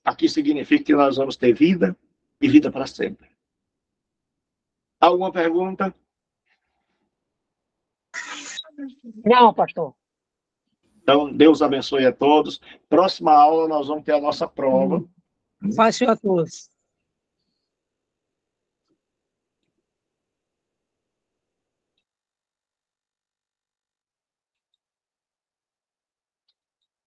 Aqui significa que nós vamos ter vida e vida para sempre. Alguma pergunta? Não, pastor. Então, Deus abençoe a todos. Próxima aula nós vamos ter a nossa prova. Fácil a todos.